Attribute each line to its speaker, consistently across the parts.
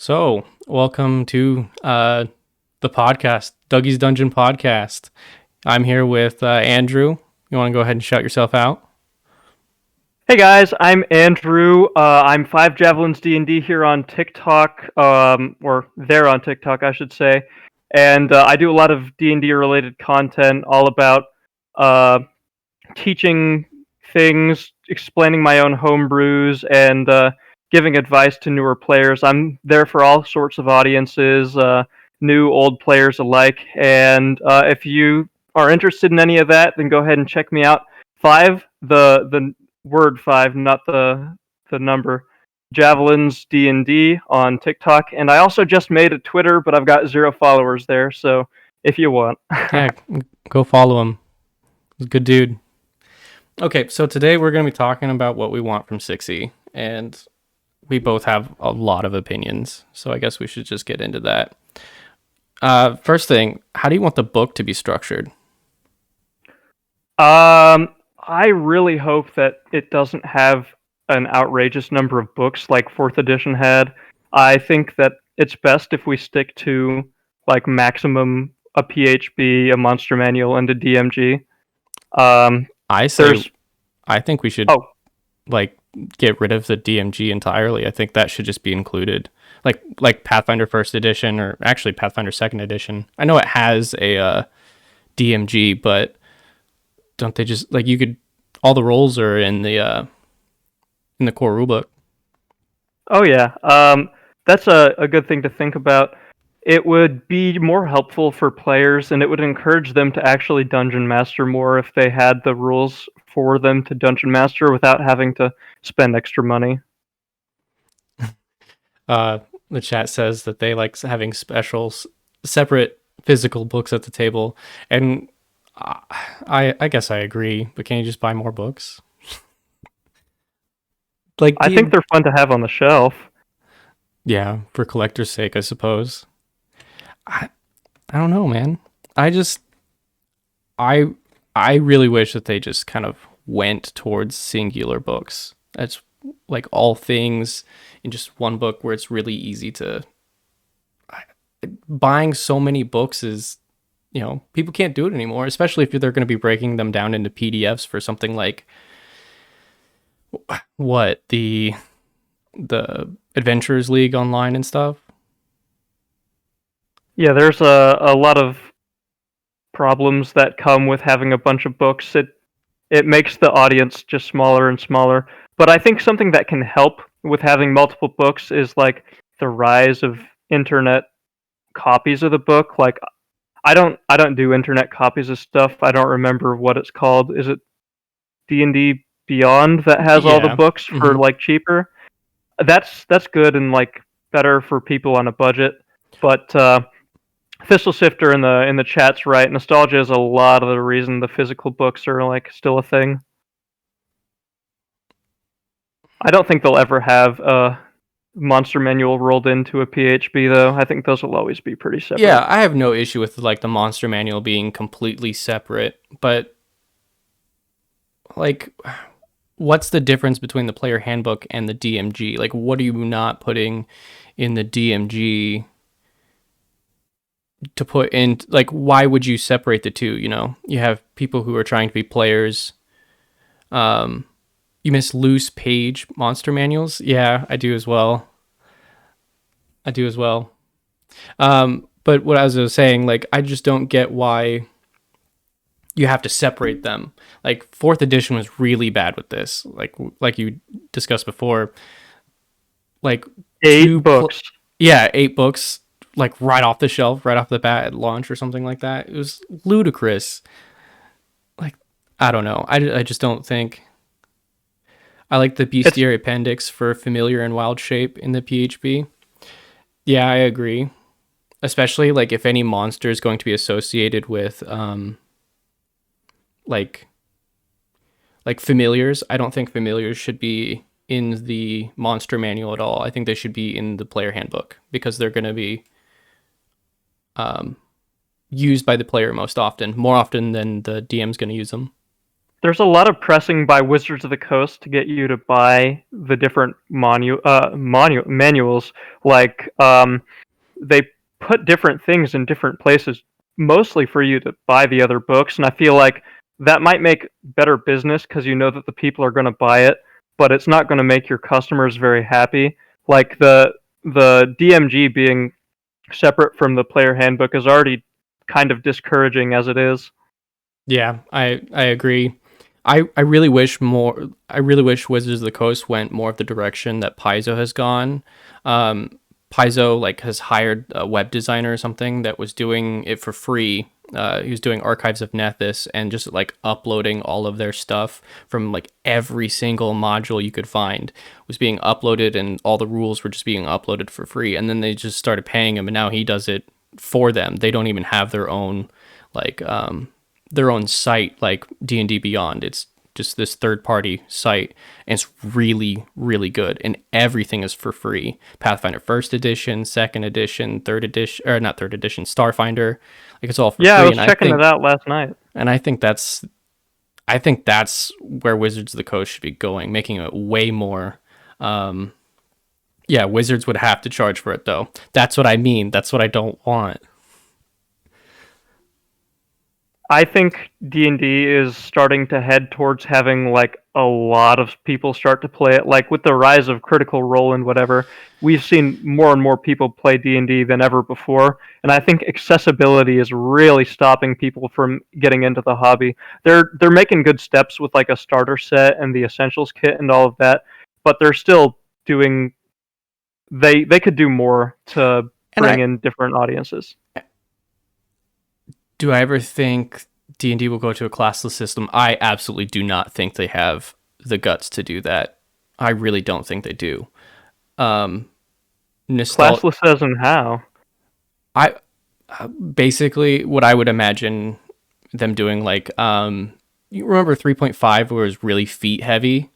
Speaker 1: Welcome to the podcast, Dougy's Dungeon Podcast. I'm here with Andrew. You want to go ahead and shout yourself out?
Speaker 2: Hey guys, I'm Andrew. I'm Five Javelins D&D here on TikTok, or there on TikTok, I should say. And I do a lot of D&D related content, all about uh, teaching things, explaining my own homebrews, and giving advice to newer players. I'm there for all sorts of audiences, new, old players alike. And if you are interested in any of that, then go ahead and check me out. The word five, not the number. Javelins D&D on TikTok, and I also just made a Twitter, but I've got 0 followers there. So if you want,
Speaker 1: Yeah, go follow him. He's a good dude. Okay, so today we're going to be talking about what we want from 6e, and we both have a lot of opinions, so I guess we should just get into that. First thing, how do you want the book to be structured?
Speaker 2: I really hope that it doesn't have an outrageous number of books like 4th edition had. I think that it's best if we stick to like maximum a PHB, a monster manual, and a DMG.
Speaker 1: I say,
Speaker 2: There's
Speaker 1: I think we should
Speaker 2: oh
Speaker 1: like get rid of the DMG entirely. I think that should just be included, like Pathfinder First Edition, or actually Pathfinder Second Edition. I know it has a DMG, but don't they just like you could all the roles are in the core rulebook.
Speaker 2: oh yeah, that's a good thing to think about. It would be more helpful for players, and it would encourage them to actually dungeon master more if they had the rules for them to dungeon master without having to spend extra money.
Speaker 1: The chat says that they like having separate physical books at the table, and I guess I agree. But can you just buy more books? Like
Speaker 2: I think they're fun to have on the shelf.
Speaker 1: yeah, for collector's sake, I suppose. I I don't know, man. I just I I really wish that they just kind of went towards singular books. That's like all things in just one book where it's really easy to buying so many books is, people can't do it anymore, especially if they're going to be breaking them down into PDFs for something like what the Adventurers League online and stuff.
Speaker 2: Yeah, there's a lot of problems that come with having a bunch of books. It makes the audience just smaller and smaller. But I think something that can help with having multiple books is like the rise of internet copies of the book. Like I don't do internet copies of stuff. I don't remember what it's called. Is it D&D Beyond that has all the
Speaker 1: Yeah.
Speaker 2: books for
Speaker 1: Hmm.
Speaker 2: like cheaper? That's good and like better for people on a budget. But Thistle Sifter in the chat's right. Nostalgia is a lot of the reason the physical books are like still a thing. I don't think they'll ever have a monster manual rolled into a PHB though. I think those will always be pretty separate.
Speaker 1: Yeah, I have no issue with like the monster manual being completely separate, but like what's the difference between the player handbook and the DMG? Like what are you not putting in the DMG to put in, like why would you separate the two? You have people who are trying to be players. You miss loose page monster manuals. Yeah, I do as well. But what I was saying, like I just don't get why you have to separate them. Like fourth edition was really bad with this, like you discussed before, like
Speaker 2: Eight books.
Speaker 1: yeah, 8 books, like right off the shelf, right off the bat at launch or something like that. It was ludicrous. Like I don't know, I just don't think I like the
Speaker 2: It's
Speaker 1: bestiary appendix for familiar and wild shape in the PHB. Yeah, I agree, especially like if any monster is going to be associated with like familiars. I don't think familiars should be in the monster manual at all. I think they should be in the player handbook because they're going to be used by the player most often, more often than the DM's going to use them.
Speaker 2: there's a lot of pressing by Wizards of the Coast to get you to buy the different manuals. Like they put different things in different places, mostly for you to buy the other books. And I feel like that might make better business because you know that the people are going to buy it, but it's not going to make your customers very happy. Like the DMG being separate from the player handbook is already kind of discouraging as it is.
Speaker 1: Yeah, I agree. I really wish more. I really wish Wizards of the Coast went more of the direction that Paizo has gone. Paizo like has hired a web designer or something that was doing it for free. He was doing Archives of Nethys and just like uploading all of their stuff from like every single module you could find was being uploaded, and all the rules were just being uploaded for free. And then they just started paying him, and now he does it for them. They don't even have like their own site like D&D Beyond. It's just this third party site, and it's really, really good, and everything is for free. Pathfinder first edition, second edition, third edition, or not third edition, Starfinder, like it's all for free.
Speaker 2: I was checking it out last night.
Speaker 1: And I think that's where Wizards of the Coast should be going, making it way more. Wizards would have to charge for it though. That's what I mean. That's what I don't want.
Speaker 2: I think D&D is starting to head towards having like a lot of people start to play it. Like with the rise of Critical Role and whatever, we've seen more and more people play D&D than ever before. And I think accessibility is really stopping people from getting into the hobby. They're making good steps with like a starter set and the essentials kit and all of that, but they're still doing. They could do more to bring in different audiences.
Speaker 1: Do I ever think D&D will go to a classless system? I absolutely do not think they have the guts to do that. I really don't think they do.
Speaker 2: Classless as in how?
Speaker 1: Basically what I would imagine them doing, like you remember 3.5 was really feat heavy?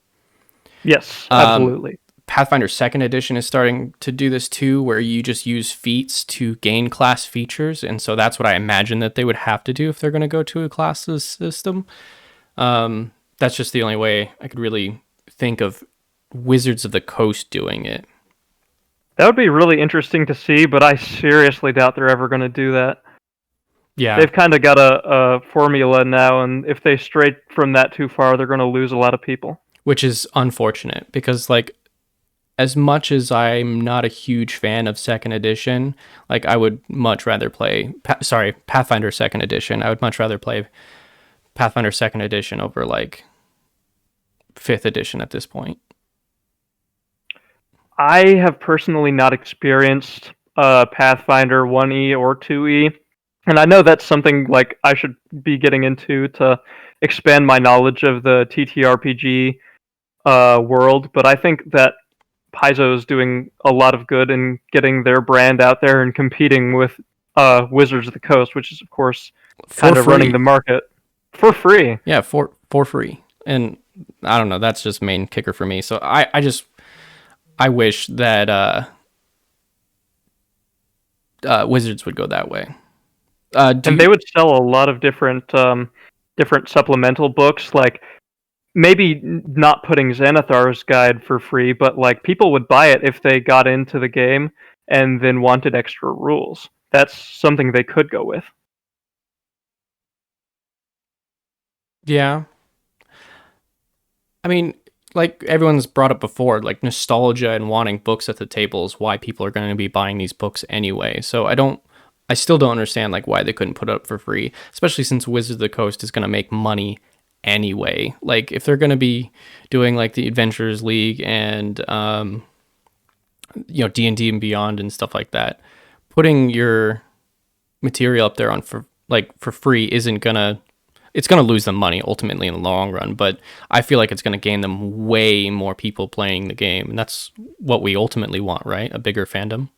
Speaker 2: Yes, absolutely.
Speaker 1: Pathfinder 2nd edition is starting to do this too, where you just use feats to gain class features. And so that's what I imagine that they would have to do if they're going to go to a classless system. That's just the only way I could really think of Wizards of the Coast doing it.
Speaker 2: That would be really interesting to see, but I seriously doubt they're ever going to do that.
Speaker 1: Yeah.
Speaker 2: They've kind of got a formula now, and if they stray from that too far, they're going to lose a lot of people.
Speaker 1: Which is unfortunate, because like, as much as I'm not a huge fan of 2nd edition, like I would much rather play, Pathfinder 2nd edition. I would much rather play Pathfinder 2nd edition over like 5th edition at this point.
Speaker 2: I have personally not experienced Pathfinder 1E or 2E, and I know that's something like I should be getting into to expand my knowledge of the TTRPG world, but I think that Paizo is doing a lot of good in getting their brand out there and competing with Wizards of the Coast, which is, of course, kind of running the market for free.
Speaker 1: Yeah, for free. And I don't know, that's just main kicker for me. So I wish that Wizards would go that way.
Speaker 2: And they would sell a lot of different supplemental books, like maybe not putting Xanathar's guide for free, but like people would buy it if they got into the game and then wanted extra rules. That's something they could go with.
Speaker 1: Yeah. I mean, like everyone's brought up before, like nostalgia and wanting books at the table is why people are going to be buying these books anyway. So I still don't understand like why they couldn't put it up for free, especially since Wizards of the Coast is going to make money anyway. Like if they're going to be doing like the Adventurers League and D&D and Beyond and stuff like that, putting your material up there for free it's going to lose them money ultimately in the long run, but I feel like it's going to gain them way more people playing the game, and that's what we ultimately want, right? A bigger fandom.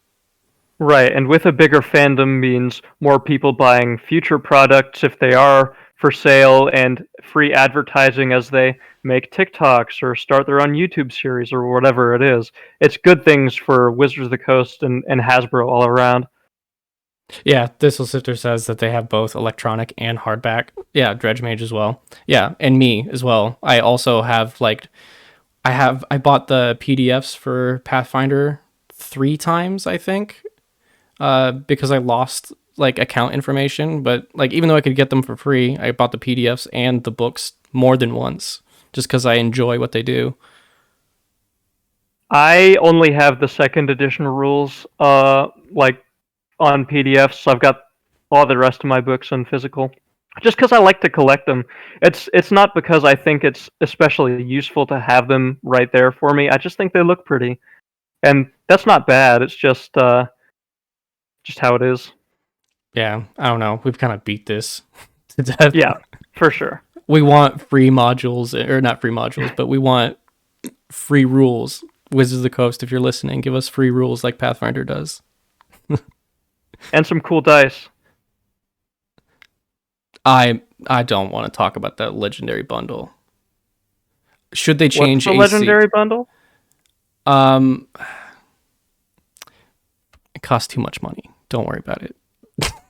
Speaker 2: Right, and with a bigger fandom means more people buying future products if they are for sale, and free advertising as they make TikToks or start their own YouTube series or whatever it is. It's good things for Wizards of the Coast and Hasbro all around.
Speaker 1: Yeah, Thistle Sifter says that they have both electronic and hardback. Yeah, Dredge Mage as well. Yeah, and me as well. I also have like I bought the PDFs for Pathfinder 3 times, I think, because I lost like account information. But like even though I could get them for free, I bought the PDFs and the books more than once just because I enjoy what they do.
Speaker 2: I only have the second edition rules, like on PDF, so I've got all the rest of my books in physical. Just because I like to collect them. It's not because I think it's especially useful to have them right there for me. I just think they look pretty, and that's not bad. It's just how it is.
Speaker 1: Yeah, I don't know. We've kind of beat this to death.
Speaker 2: Yeah, for sure.
Speaker 1: We want free modules, or not free modules, but we want free rules. Wizards of the Coast, if you're listening, give us free rules like Pathfinder does.
Speaker 2: And some cool dice.
Speaker 1: I don't want to talk about that legendary bundle. Should they
Speaker 2: What's
Speaker 1: change
Speaker 2: the
Speaker 1: AC?
Speaker 2: legendary bundle?
Speaker 1: Um, it costs too much money. Don't worry about it.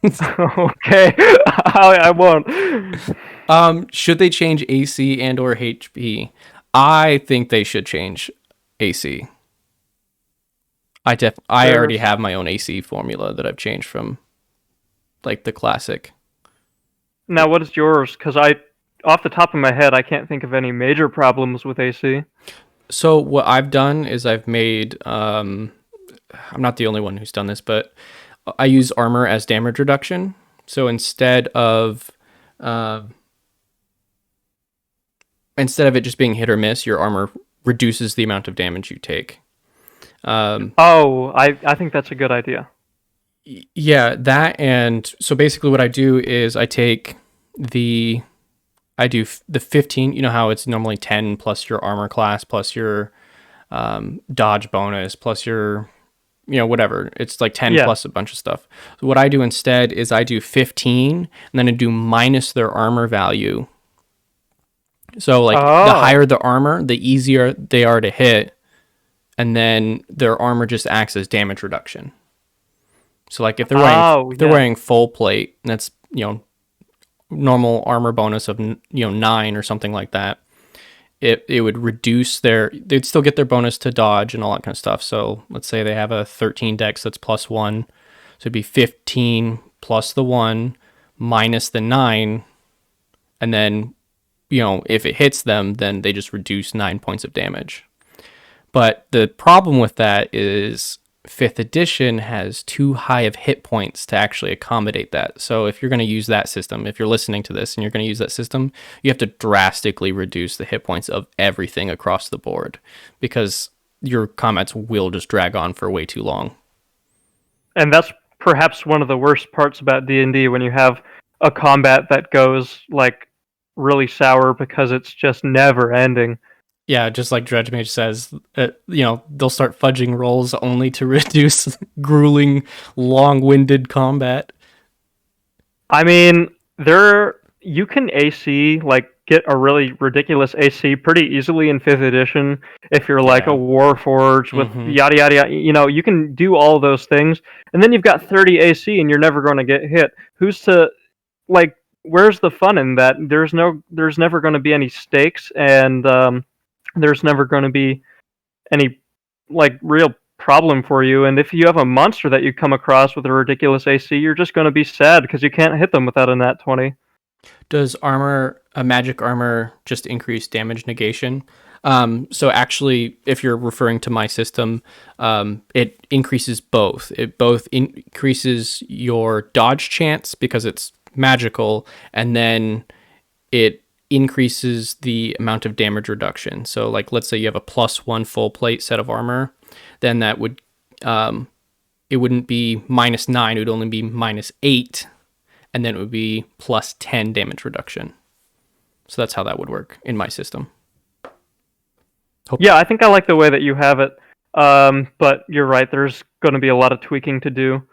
Speaker 2: Okay, I won't.
Speaker 1: Should they change AC and or HP? I think they should change AC. I already have my own AC formula that I've changed from like the classic.
Speaker 2: Now, what is yours? Because off the top of my head, I can't think of any major problems with AC.
Speaker 1: So what I've done is I've made I'm not the only one who's done this, but I use armor as damage reduction. So uh, instead of it just being hit or miss, your armor reduces the amount of damage you take.
Speaker 2: I think that's a good idea.
Speaker 1: Yeah, that. And so basically what I do is I do the 15, you know how it's normally 10 plus your armor class plus your dodge bonus plus your, whatever. It's like 10
Speaker 2: Yeah.
Speaker 1: plus a bunch of stuff. So what I do instead is I do 15 and then I do minus their armor value. So like the
Speaker 2: Oh,
Speaker 1: higher the armor, the easier they are to hit, and then their armor just acts as damage reduction. So like if they're
Speaker 2: yeah.
Speaker 1: wearing full plate, and that's normal armor bonus of 9 or something like that. It would reduce they'd still get their bonus to dodge and all that kind of stuff. So let's say they have a 13 dex that's +1, so it'd be 15 plus the 1 minus the 9, and then if it hits them, then they just reduce 9 points of damage. But the problem with that is 5th edition has too high of hit points to actually accommodate that. So if you're going to use that system, if you're listening to this and you're going to use that system, you have to drastically reduce the hit points of everything across the board because your combats will just drag on for way too long.
Speaker 2: And that's perhaps one of the worst parts about D&D when you have a combat that goes like really sour because it's just never ending.
Speaker 1: Yeah, just like Dredge Mage says, they'll start fudging rolls only to reduce grueling, long-winded combat.
Speaker 2: I mean, you can AC like get a really ridiculous AC pretty easily in 5th edition if you're like a
Speaker 1: Yeah.
Speaker 2: Warforged with
Speaker 1: Mhm.
Speaker 2: yada yada yada. You can do all those things, and then you've got 30 AC and you're never going to get hit. Who's to like? Where's the fun in that? There's never going to be any stakes, and there's never going to be any like real problem for you. And if you have a monster that you come across with a ridiculous AC, you're just going to be sad because you can't hit them without a nat 20.
Speaker 1: Does magic armor just increase damage negation? So actually, if you're referring to my system, it increases both. It both increases your dodge chance because it's magical, and then it increases the amount of damage reduction. So like, let's say you have a +1 full plate set of armor, then that would, it wouldn't be -9, it would only be -8, and then it would be +10 damage reduction. So that's how that would work in my system.
Speaker 2: Yeah, I think I like the way that you have it. But you're right, there's going to be a lot of tweaking to do.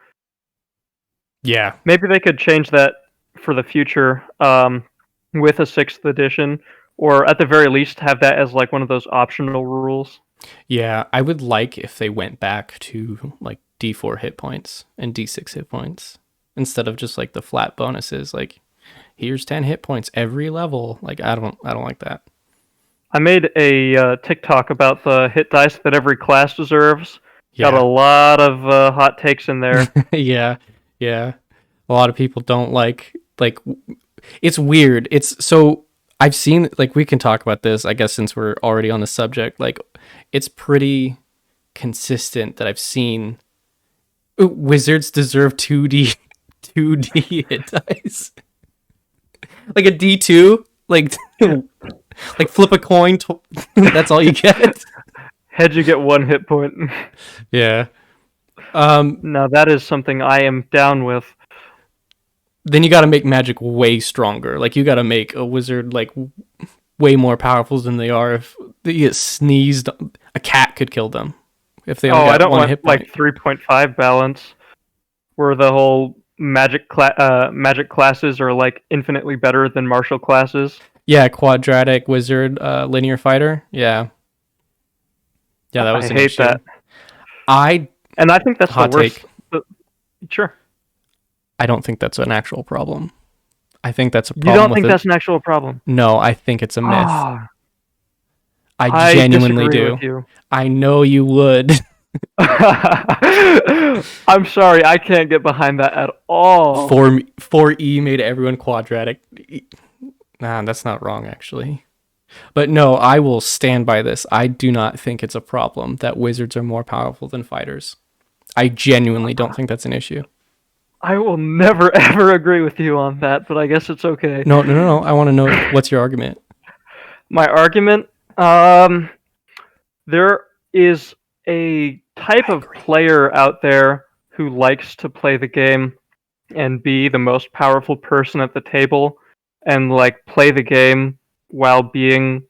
Speaker 1: Yeah.
Speaker 2: Maybe they could change that for the future with a 6th edition, or at the very least have that as like one of those optional rules.
Speaker 1: Yeah, I would like if they went back to like D4 hit points and D6 hit points. instead of just like the flat bonuses. Like, here's 10 hit points every level. Like, I don't like that.
Speaker 2: I made a TikTok about the hit dice that every class deserves. Got a
Speaker 1: Yeah.
Speaker 2: lot of hot takes in there.
Speaker 1: Yeah. Yeah. A lot of people don't like it's weird. It's so I've seen like we can talk about this, I guess, since we're already on the subject. Like, it's pretty consistent that I've seen wizards deserve 2D 2D hit dice. Like a D2, like like flip a coin that's all you get.
Speaker 2: Head, you get 1 hit point.
Speaker 1: Yeah.
Speaker 2: Now that is something I am down with.
Speaker 1: Then you got to make magic way stronger. Like, you got to make a wizard like way more powerful than they are. If they get sneezed, a cat could kill them if they only got
Speaker 2: I don't
Speaker 1: one
Speaker 2: want
Speaker 1: hit point.
Speaker 2: like 3.5 balance, where the whole magic classes are like infinitely better than martial classes.
Speaker 1: Yeah, quadratic wizard, linear fighter. Yeah, yeah, that was
Speaker 2: I
Speaker 1: an
Speaker 2: hate
Speaker 1: issue.
Speaker 2: that,
Speaker 1: I
Speaker 2: and I think that's
Speaker 1: hot
Speaker 2: the worst.
Speaker 1: take.
Speaker 2: Sure.
Speaker 1: I don't think that's an actual problem. I think that's a
Speaker 2: You
Speaker 1: problem.
Speaker 2: don't think that's an actual problem?
Speaker 1: No, I think it's a myth.
Speaker 2: Ah,
Speaker 1: I genuinely
Speaker 2: disagree
Speaker 1: do.
Speaker 2: with you.
Speaker 1: I know you would.
Speaker 2: I'm sorry, I can't get behind that at all.
Speaker 1: 4E made everyone quadratic. Nah, that's not wrong, actually. But no, I will stand by this. I do not think it's a problem that wizards are more powerful than fighters. I genuinely don't think that's an issue.
Speaker 2: I will never ever agree with you on that, but I guess it's okay.
Speaker 1: No. I want to know what's your argument.
Speaker 2: My argument, there is a type of player out there who likes to play the game and be the most powerful person at the table and like play the game while being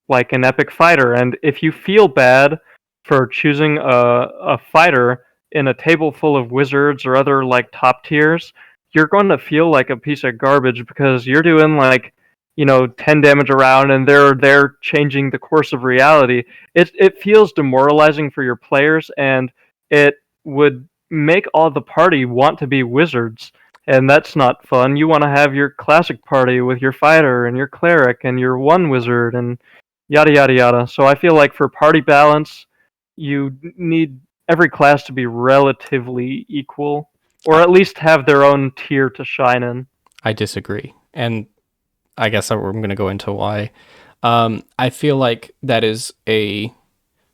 Speaker 2: like an epic fighter. And if you feel bad for choosing a fighter in a table full of wizards or other like top tiers, you're going to feel like a piece of garbage because you're doing like, 10 damage around and they're changing the course of reality. It feels demoralizing for your players, and it would make all the party want to be wizards, and that's not fun. You want to have your classic party with your fighter and your cleric and your one wizard and yada yada yada. So I feel like for party balance, you need every class to be relatively equal, or at least have their own tier to shine in.
Speaker 1: I disagree. And I guess I'm going to go into why. I feel like that is a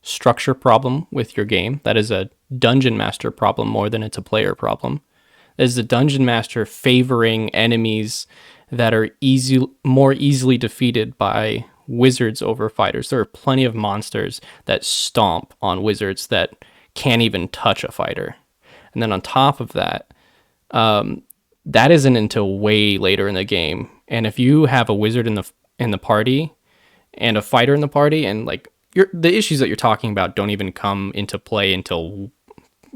Speaker 1: structure problem with your game. That is a dungeon master problem more than it's a player problem. That is the dungeon master favoring enemies that are more easily defeated by wizards over fighters. There are plenty of monsters that stomp on wizards that can't even touch a fighter. And then on top of that, that isn't until way later in the game. And if you have a wizard in the party and a fighter in the party, and like the issues that you're talking about don't even come into play until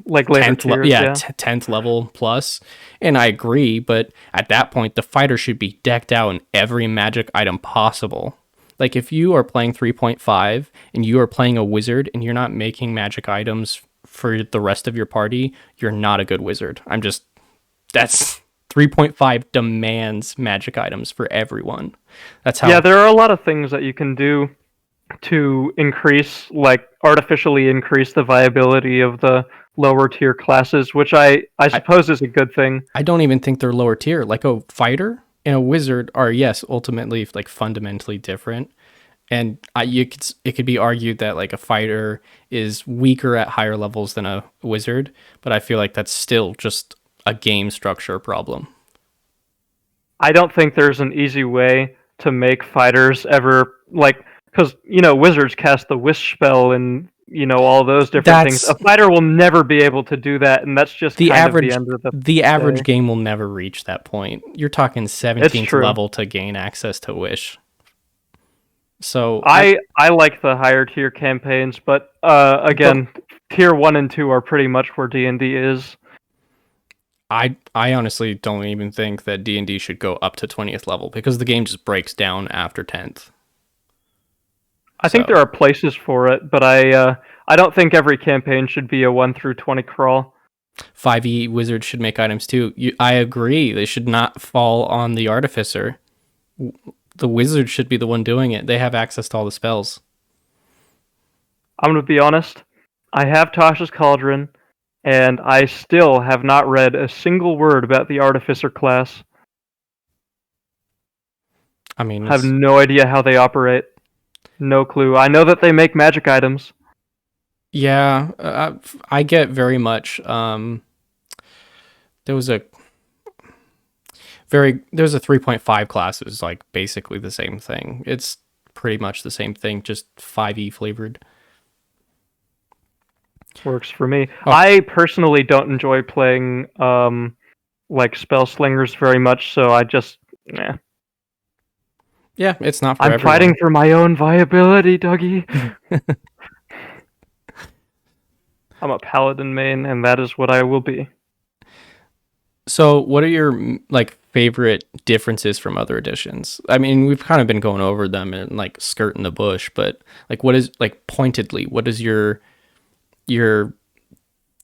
Speaker 2: like later
Speaker 1: 10th
Speaker 2: tiers,
Speaker 1: 10th level plus. And I agree, but at that point the fighter should be decked out in every magic item possible. Like, if you are playing 3.5 and you are playing a wizard and you're not making magic items for the rest of your party, you're not a good wizard. That's 3.5 demands magic items for everyone. That's how.
Speaker 2: Yeah, there are a lot of things that you can do to artificially increase the viability of the lower tier classes, which I suppose is a good thing.
Speaker 1: I don't even think they're lower tier. Like, a fighter and a wizard are, yes, ultimately like fundamentally different. And it could be argued that like a fighter is weaker at higher levels than a wizard, but I feel like that's still just a game structure problem.
Speaker 2: I don't think there's an easy way to make fighters ever because wizards cast the wish spell and all those different things. A fighter will never be able to do that, and that's just
Speaker 1: the
Speaker 2: kind
Speaker 1: average.
Speaker 2: Of the end of
Speaker 1: the average game will never reach that point. You're talking 17th level to gain access to wish. So
Speaker 2: I like the higher tier campaigns, but again, tier 1 and 2 are pretty much where D&D is.
Speaker 1: I honestly don't even think that D&D should go up to 20th level because the game just breaks down after 10th.
Speaker 2: I think there are places for it, but I don't think every campaign should be a 1 through 20 crawl.
Speaker 1: 5e wizards should make items too. I agree. They should not fall on the Artificer. The wizard should be the one doing it. They have access to all the spells.
Speaker 2: I'm going to be honest. I have Tasha's Cauldron, and I still have not read a single word about the Artificer class.
Speaker 1: I mean,
Speaker 2: I have no idea how they operate. No clue. I know that they make magic items.
Speaker 1: yeah, I get very much. There was a 3.5 class is like basically the same thing. It's pretty much the same thing, just 5e flavored.
Speaker 2: Works for me.
Speaker 1: Oh.
Speaker 2: I personally don't enjoy playing like spell slingers very much, so I just
Speaker 1: Yeah, it's not for
Speaker 2: I'm
Speaker 1: everyone.
Speaker 2: fighting for my own viability, Dougy. I'm a paladin main, and that is what I will be.
Speaker 1: So, what are your like favorite differences from other editions? I mean, we've kind of been going over them and like skirting the bush, but like, what is like pointedly? What is your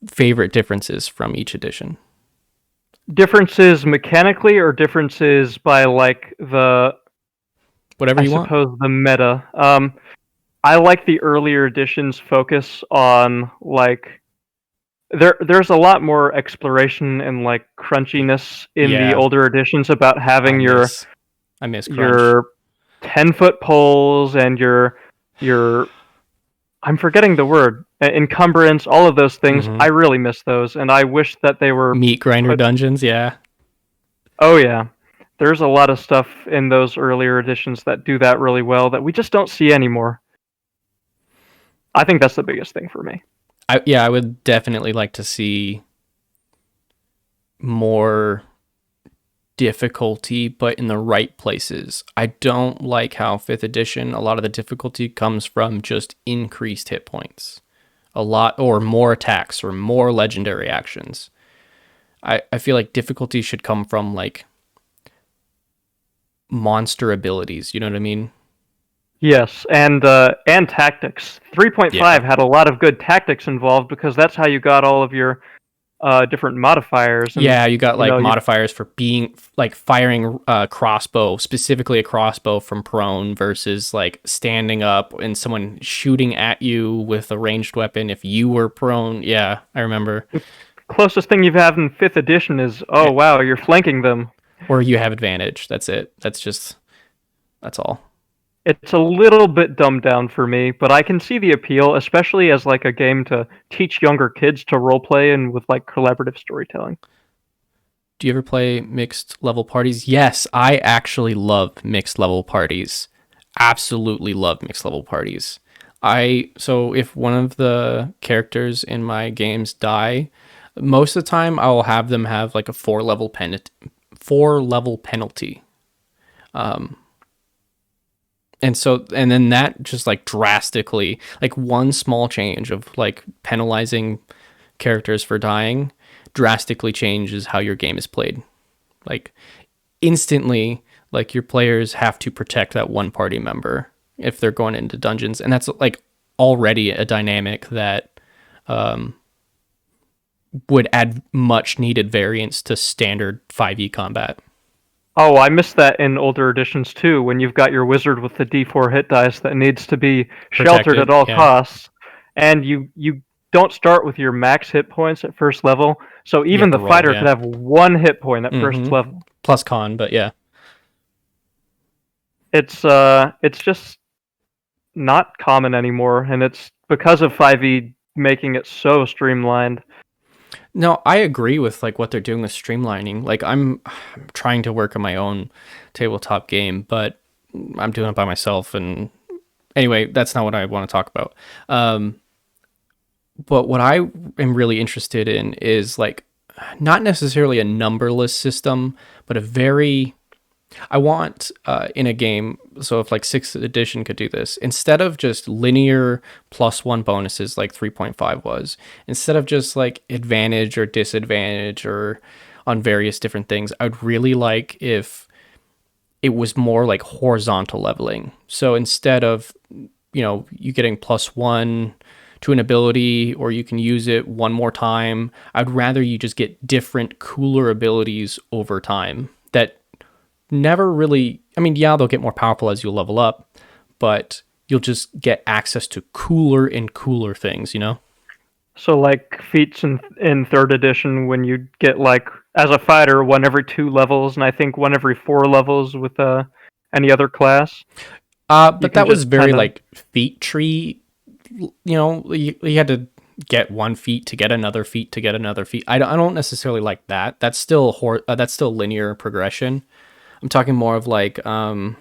Speaker 1: favorite differences from each edition?
Speaker 2: Differences mechanically, or differences by like the
Speaker 1: Whatever you want.
Speaker 2: I suppose the meta. I like the earlier editions focus on like there's a lot more exploration and like crunchiness in the older editions about having
Speaker 1: I miss crunch.
Speaker 2: your 10-foot poles and your I'm forgetting the word, encumbrance, all of those things. I really miss those, and I wish that they were
Speaker 1: meat grinder dungeons. Yeah.
Speaker 2: Oh yeah. There's a lot of stuff in those earlier editions that do that really well that we just don't see anymore. I think that's the biggest thing for me.
Speaker 1: I would definitely like to see more difficulty, but in the right places. I don't like how 5th edition, a lot of the difficulty comes from just increased hit points. A lot, or more attacks, or more legendary actions. I feel like difficulty should come from like monster abilities, you know what I mean?
Speaker 2: Yes, and tactics. 3.5 had a lot of good tactics involved because that's how you got all of your different modifiers. And,
Speaker 1: you got like modifiers for being like firing crossbow, specifically a crossbow from prone versus like standing up and someone shooting at you with a ranged weapon if you were prone. Yeah, I remember.
Speaker 2: The closest thing you have in 5th edition is, wow, you're flanking them.
Speaker 1: Or you have advantage. That's it. That's all.
Speaker 2: It's a little bit dumbed down for me, but I can see the appeal, especially as like a game to teach younger kids to roleplay and with like collaborative storytelling.
Speaker 1: Do you ever play mixed level parties? Yes, I actually love mixed level parties. Absolutely love mixed level parties. So if one of the characters in my games die, most of the time I will have them have like a 4-level penalty. And then that just like drastically, like one small change of like penalizing characters for dying drastically changes how your game is played. Like instantly, like your players have to protect that one party member if they're going into dungeons. And that's like already a dynamic that would add much needed variance to standard 5e combat.
Speaker 2: Oh, I missed that in older editions too, when you've got your wizard with the D4 hit dice that needs to be sheltered at all costs. And you don't start with your max hit points at first level, so even the fighter could have 1 hit point at first level.
Speaker 1: Plus con, but yeah.
Speaker 2: It's just not common anymore, and it's because of 5e making it so streamlined.
Speaker 1: No, I agree with like what they're doing with streamlining. Like I'm trying to work on my own tabletop game, but I'm doing it by myself. And anyway, that's not what I want to talk about. But what I am really interested in is like not necessarily a numberless system, but I want in a game, so if like 6th edition could do this, instead of just linear +1 bonuses like 3.5 was, instead of just like advantage or disadvantage or on various different things, I'd really like if it was more like horizontal leveling. So instead of, you getting +1 to an ability, or you can use it one more time. I'd rather you just get different, cooler abilities over time that never really, I mean, yeah, they'll get more powerful as you level up, but you'll just get access to cooler and cooler things, you know?
Speaker 2: So like feats in third edition when you get like as a fighter one every 2 levels, and I think one every 4 levels with any other class.
Speaker 1: But that was very like feat tree, you know, you had to get one feat to get another feat to get another feat. I don't necessarily like that. That's still that's still linear progression. I'm talking more of like, well,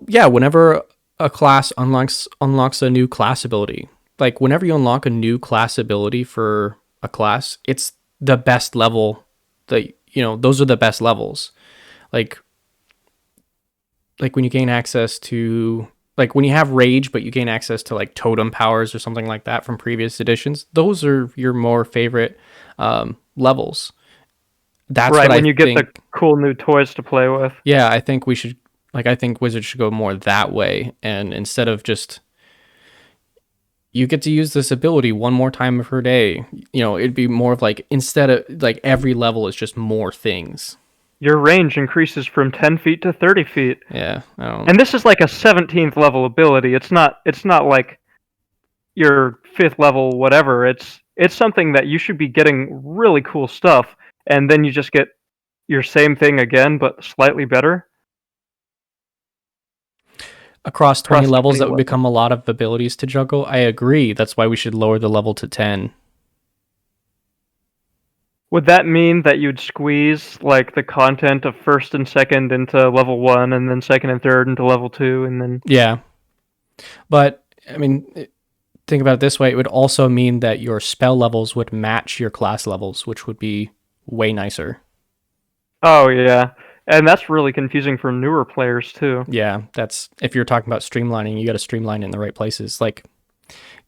Speaker 1: yeah, whenever a class unlocks a new class ability, like whenever you unlock a new class ability for a class, it's the best level. Those are the best levels. Like when you gain access to, like when you have rage, but you gain access to like totem powers or something like that from previous editions. Those are your more favorite levels. That's
Speaker 2: right
Speaker 1: what
Speaker 2: when
Speaker 1: I
Speaker 2: you get
Speaker 1: think.
Speaker 2: the cool new toys to play with.
Speaker 1: Yeah, I think we should, like, I think Wizards should go more that way. And instead of just, you get to use this ability one more time per day, it'd be more of like, instead of like every level is just more things.
Speaker 2: Your range increases from 10 feet to 30 feet.
Speaker 1: Yeah, I don't.
Speaker 2: And this is like a 17th level ability. It's not like your 5th level whatever. It's something that you should be getting really cool stuff, and then you just get your same thing again but slightly better.
Speaker 1: Across 20 levels,
Speaker 2: 20
Speaker 1: that would
Speaker 2: levels.
Speaker 1: become a lot of abilities to juggle. I agree. That's why we should lower the level to 10.
Speaker 2: Would that mean that you'd squeeze like the content of first and second into level 1, and then second and third into level 2, and then
Speaker 1: Yeah. But, I mean, think about it this way. It would also mean that your spell levels would match your class levels, which would be way nicer.
Speaker 2: oh yeah, and that's really confusing for newer players too.
Speaker 1: Yeah, that's, if you're talking about streamlining, you got to streamline it in the right places. Like,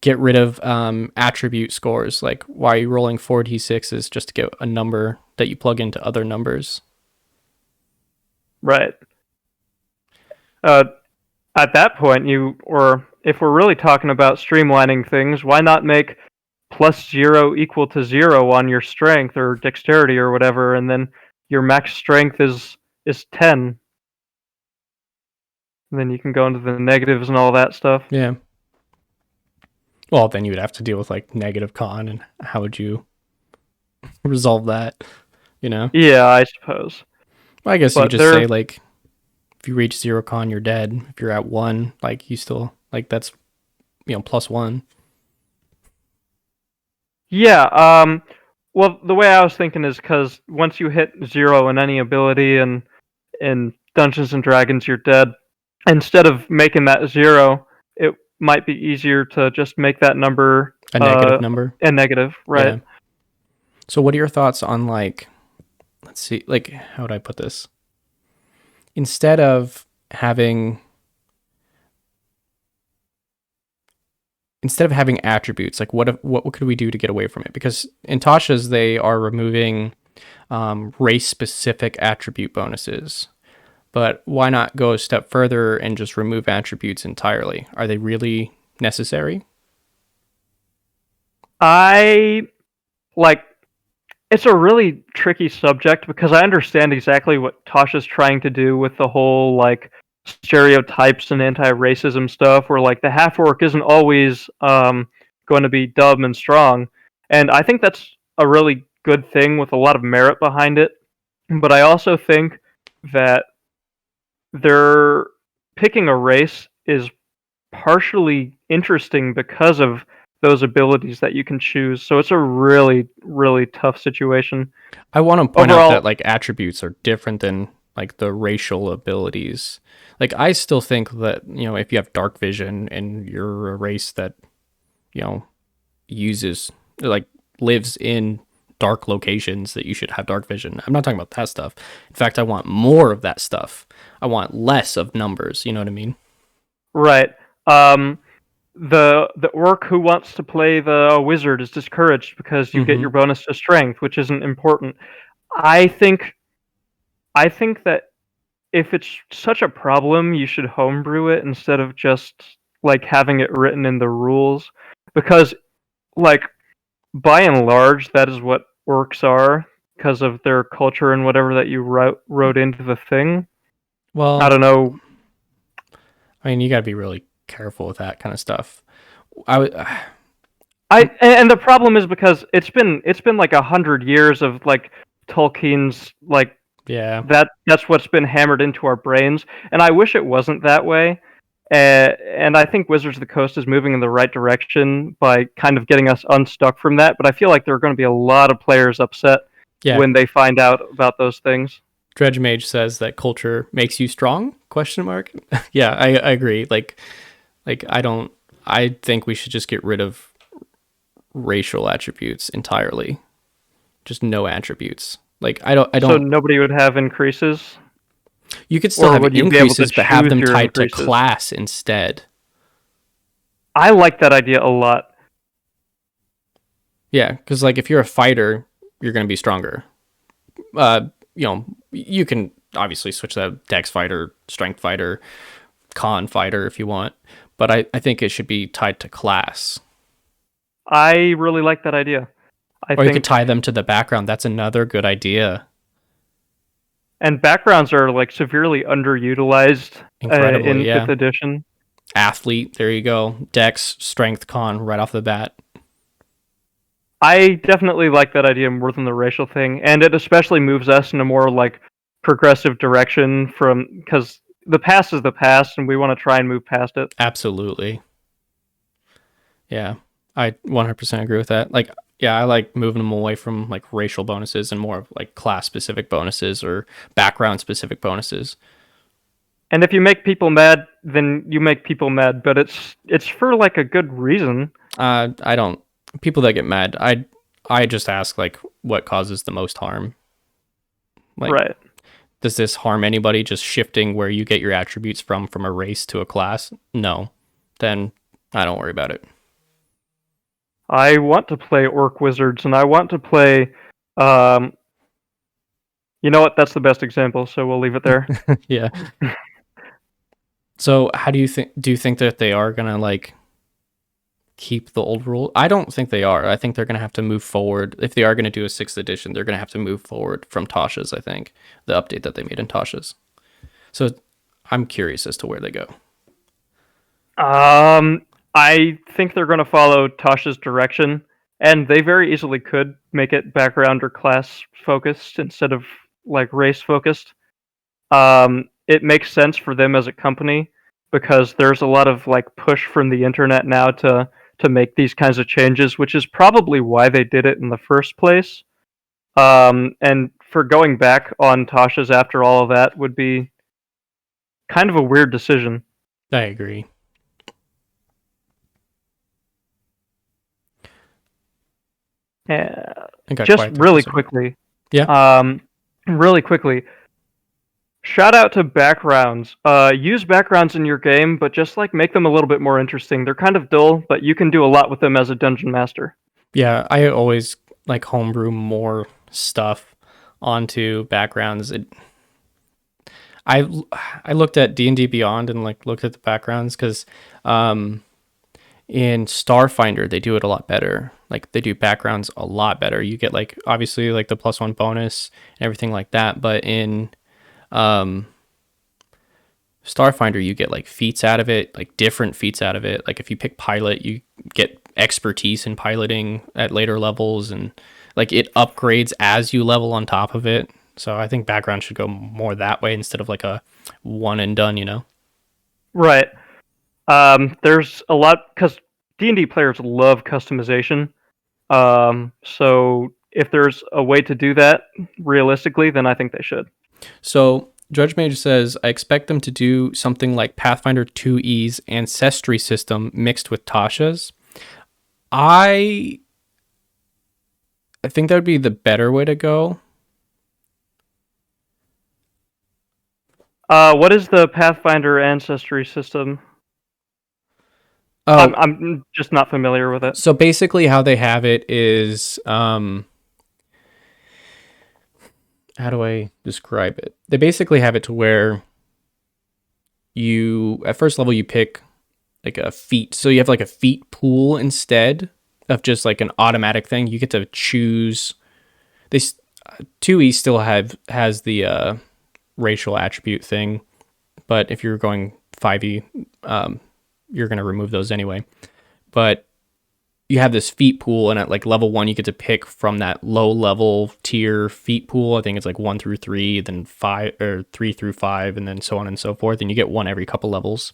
Speaker 1: get rid of attribute scores. Like, why are you rolling 4d6s just to get a number that you plug into other numbers?
Speaker 2: Right. At that point, or if we're really talking about streamlining things, why not make +0 equal to 0 on your strength or dexterity or whatever, and then your max strength is 10. And then you can go into the negatives and all that stuff.
Speaker 1: Yeah. Well, then you would have to deal with like negative con, and how would you resolve that?
Speaker 2: Yeah, I suppose.
Speaker 1: Well, I guess you
Speaker 2: But
Speaker 1: could just say like, if you reach 0 con, you're dead. If you're at 1, like, you still, like, that's +1.
Speaker 2: Yeah. Well, the way I was thinking is because once you hit 0 in any ability in Dungeons and Dragons, you're dead. Instead of making that 0, it might be easier to just make that number
Speaker 1: A negative number.
Speaker 2: a negative, right?
Speaker 1: Yeah. So what are your thoughts on, like, let's see, like, how would I put this? Instead of having attributes, like, what could we do to get away from it? Because in Tasha's, they are removing race specific attribute bonuses. But why not go a step further and just remove attributes entirely? Are they really necessary?
Speaker 2: It's a really tricky subject because I understand exactly what Tasha's trying to do with the whole like stereotypes and anti-racism stuff, where like the half-orc isn't always going to be dumb and strong, and I think that's a really good thing with a lot of merit behind it. But I also think that they're picking a race is partially interesting because of those abilities that you can choose. So it's a really, really tough situation.
Speaker 1: I want to point out
Speaker 2: Overall,
Speaker 1: that like attributes are different than like the racial abilities. Like, I still think that, if you have dark vision and you're a race that, uses, like, lives in dark locations, that you should have dark vision. I'm not talking about that stuff. In fact, I want more of that stuff. I want less of numbers. You know what I mean?
Speaker 2: right. The orc who wants to play the wizard is discouraged because you get your bonus to strength, which isn't important. I think that if it's such a problem, you should homebrew it instead of just like having it written in the rules, because like by and large that is what orcs are because of their culture and whatever that you wrote into the thing. I
Speaker 1: Well,
Speaker 2: don't know.
Speaker 1: I mean, you got to be really careful with that kind of stuff. I would,
Speaker 2: And the problem is because it's been like 100 years of like Tolkien's like
Speaker 1: yeah,
Speaker 2: that's what's been hammered into our brains, and I wish it wasn't that way. And I think Wizards of the Coast is moving in the right direction by kind of getting us unstuck from that. But I feel like there are going to be a lot of players upset
Speaker 1: yeah.
Speaker 2: when they find out about those things.
Speaker 1: Dredge Mage says that culture makes you strong? Question mark. Yeah, I agree. Like I don't. I think we should just get rid of racial attributes entirely. Just no attributes. Like I don't.
Speaker 2: So nobody would have increases,
Speaker 1: You could still
Speaker 2: or
Speaker 1: have
Speaker 2: would you be able to
Speaker 1: increases, but have
Speaker 2: choose
Speaker 1: them
Speaker 2: your
Speaker 1: tied to
Speaker 2: increases?
Speaker 1: class instead.
Speaker 2: I like that idea a lot.
Speaker 1: Yeah, because like if you're a fighter, you're going to be stronger. You can obviously switch that Dex fighter, Strength fighter, Con fighter if you want, but I think it should be tied to class.
Speaker 2: I really like that idea.
Speaker 1: Or you could tie them to the background. That's another good idea.
Speaker 2: And backgrounds are like severely underutilized
Speaker 1: Incredibly,
Speaker 2: in
Speaker 1: yeah.
Speaker 2: 5th edition.
Speaker 1: Athlete, there you go. Dex, Strength, Con, right off the bat.
Speaker 2: I definitely like that idea more than the racial thing, and it especially moves us in a more like progressive direction from because the past is the past, and we want to try and move past it.
Speaker 1: Absolutely. Yeah, I 100% agree with that. Like, yeah, I like moving them away from like racial bonuses and more of like class specific bonuses or background specific bonuses.
Speaker 2: And if you make people mad, then you make people mad, but it's for like a good reason.
Speaker 1: I don't. People that get mad, I just ask like what causes the most harm. Like,
Speaker 2: Right.
Speaker 1: does this harm anybody? Just shifting where you get your attributes from a race to a class? No, then I don't worry about it.
Speaker 2: I want to play Orc Wizards, and I want to play. You know what? That's the best example, so we'll leave it there.
Speaker 1: Yeah. So, how do you think? Do you think that they are gonna like keep the old rule? I don't think they are. I think they're gonna have to move forward. If they are gonna do a 6th edition, they're gonna have to move forward from Tasha's. I think the update that they made in Tasha's. So, I'm curious as to where they go.
Speaker 2: I think they're going to follow Tasha's direction, and they very easily could make it background or class focused instead of like race focused. It makes sense for them as a company because there's a lot of like push from the internet now to make these kinds of changes, which is probably why they did it in the first place. And for going back on Tasha's after all of that would be kind of a weird decision.
Speaker 1: I agree.
Speaker 2: Just really quickly.
Speaker 1: Yeah.
Speaker 2: Really quickly. Shout out to backgrounds. Use backgrounds in your game, but just like make them a little bit more interesting. They're kind of dull, but you can do a lot with them as a dungeon master.
Speaker 1: Yeah, I always like homebrew more stuff onto backgrounds. I looked at D&D Beyond and like looked at the backgrounds because in Starfinder they do it a lot better. Like they do backgrounds a lot better. You get like obviously like the +1 bonus and everything like that, but in Starfinder you get like feats out of it, like different feats out of it. Like if you pick pilot, you get expertise in piloting at later levels, and like it upgrades as you level on top of it. So I think background should go more that way instead of like a one and done, you know?
Speaker 2: Right. There's a lot because D&D players love customization. So if there's a way to do that realistically, then I think they should.
Speaker 1: So Judge Mage says, I expect them to do something like Pathfinder 2E's Ancestry system mixed with Tasha's. I think that would be the better way to go.
Speaker 2: What is the Pathfinder Ancestry system?
Speaker 1: Oh,
Speaker 2: I'm just not familiar with it.
Speaker 1: so basically how they have it is, how do I describe it? They basically have it to where you, at first level, you pick like a feat. So you have like a feat pool instead of just like an automatic thing. You get to choose. They 2e still has the racial attribute thing, but if you're going 5e, you're going to remove those anyway. But you have this feat pool, and at like level 1 you get to pick from that low level tier feat pool. I think it's like 1 through 3, then 5, or 3 through 5, and then so on and so forth, and you get one every couple levels.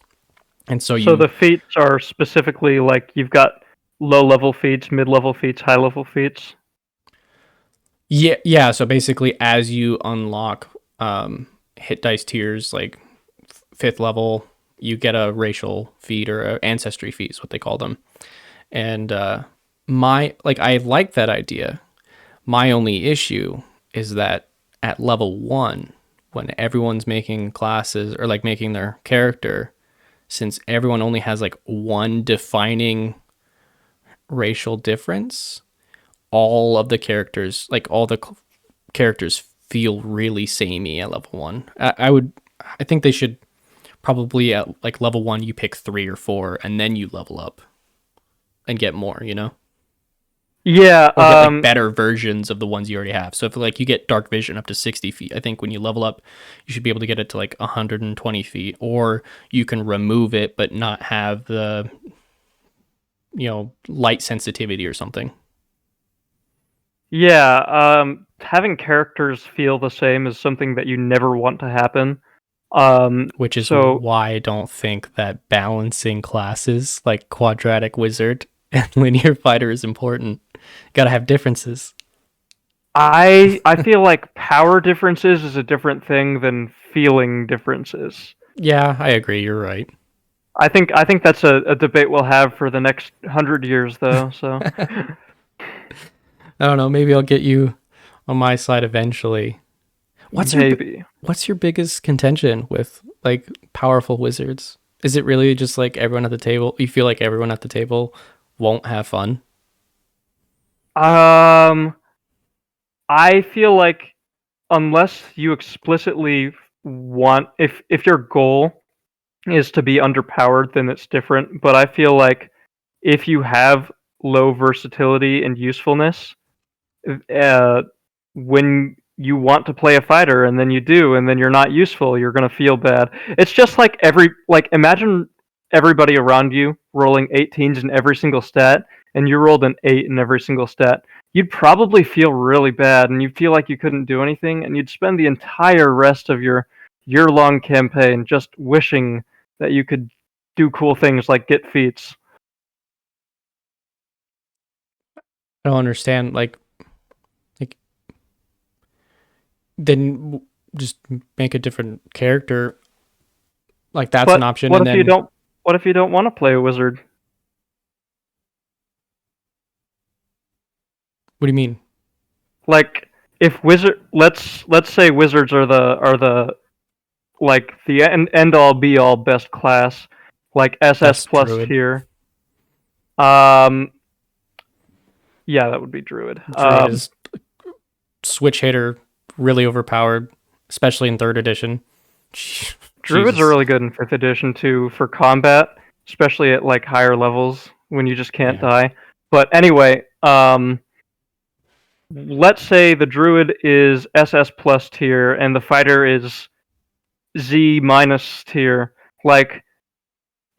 Speaker 1: And so
Speaker 2: the feats are specifically like you've got low level feats, mid level feats, high level feats.
Speaker 1: Yeah, so basically as you unlock hit dice tiers like 5th level, you get a racial feat or a ancestry feat is what they call them. And I like that idea. My only issue is that at level 1, when everyone's making classes or like making their character, since everyone only has like one defining racial difference, all of the characters, like all the characters feel really samey at level 1. I think they should probably at like level 1 you pick 3 or 4 and then you level up and get more, you know?
Speaker 2: Yeah,
Speaker 1: Or get like better versions of the ones you already have. So if like you get dark vision up to 60 feet, I think when you level up, you should be able to get it to like 120 feet, or you can remove it but not have the, light sensitivity or something.
Speaker 2: Yeah, having characters feel the same is something that you never want to happen.
Speaker 1: Which is why I don't think that balancing classes like Quadratic Wizard and Linear Fighter is important. Gotta have differences.
Speaker 2: I feel like power differences is a different thing than feeling differences.
Speaker 1: Yeah, I agree. You're right.
Speaker 2: I think that's a debate we'll have for the next 100 years, though. So
Speaker 1: I don't know. Maybe I'll get you on my side eventually. What's your biggest contention with like powerful wizards? Is it really just like everyone at the table? You feel like everyone at the table won't have fun?
Speaker 2: I feel like unless you explicitly want, if your goal is to be underpowered, then it's different. But I feel like if you have low versatility and usefulness, when you want to play a fighter and then you do and then you're not useful, you're going to feel bad. It's just like imagine everybody around you rolling 18s in every single stat and you rolled an 8 in every single stat. You'd probably feel really bad and you'd feel like you couldn't do anything, and you'd spend the entire rest of your year-long campaign just wishing that you could do cool things like get feats.
Speaker 1: I don't understand. Like then just make a different character. Like that's an option.
Speaker 2: What if you don't want to play a wizard?
Speaker 1: What do you mean?
Speaker 2: Like if let's say wizards are the like the end all be all best class, like SS plus
Speaker 1: Druid.
Speaker 2: tier. Yeah, that would be Druid.
Speaker 1: Druid is switch hitter, really overpowered, especially in 3rd edition.
Speaker 2: Druids are really good in 5th edition too for combat, especially at like higher levels when you just can't die. But anyway, let's say the Druid is SS plus tier and the fighter is Z minus tier. Like,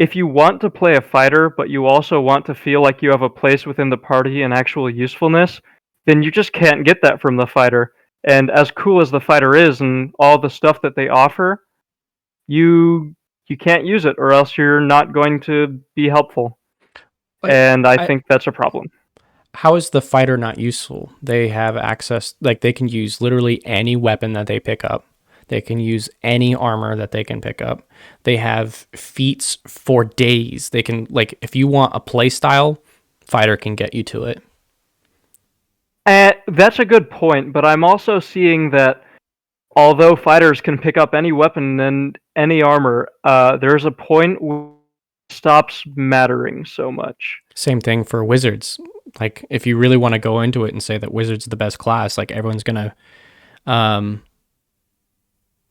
Speaker 2: if you want to play a fighter, but you also want to feel like you have a place within the party and actual usefulness, then you just can't get that from the fighter. And as cool as the fighter is and all the stuff that they offer, you can't use it, or else you're not going to be helpful. And I think that's a problem.
Speaker 1: How is the fighter not useful? They have access, like they can use literally any weapon that they pick up. They can use any armor that they can pick up. They have feats for days. They can, like, if you want a play style, fighter can get you to it.
Speaker 2: That's a good point, but I'm also seeing that although fighters can pick up any weapon and any armor, there's a point where it stops mattering so much.
Speaker 1: Same thing for wizards. Like, if you really want to go into it and say that wizards are the best class, like everyone's gonna,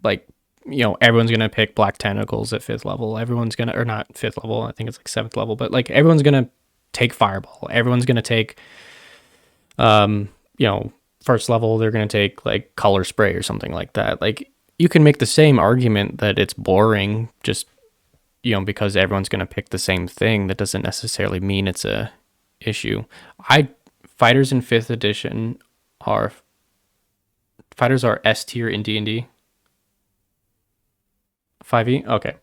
Speaker 1: like everyone's gonna pick Black Tentacles at 5th level. Everyone's gonna, or not 5th level. I think it's like 7th level. But like everyone's gonna take Fireball. Everyone's gonna take, um, 1st level. They're gonna take like Color Spray or something like that. Like you can make the same argument that it's boring, just because everyone's gonna pick the same thing. That doesn't necessarily mean it's a issue. Fighters in 5th edition are S tier in D&D. 5e? Okay.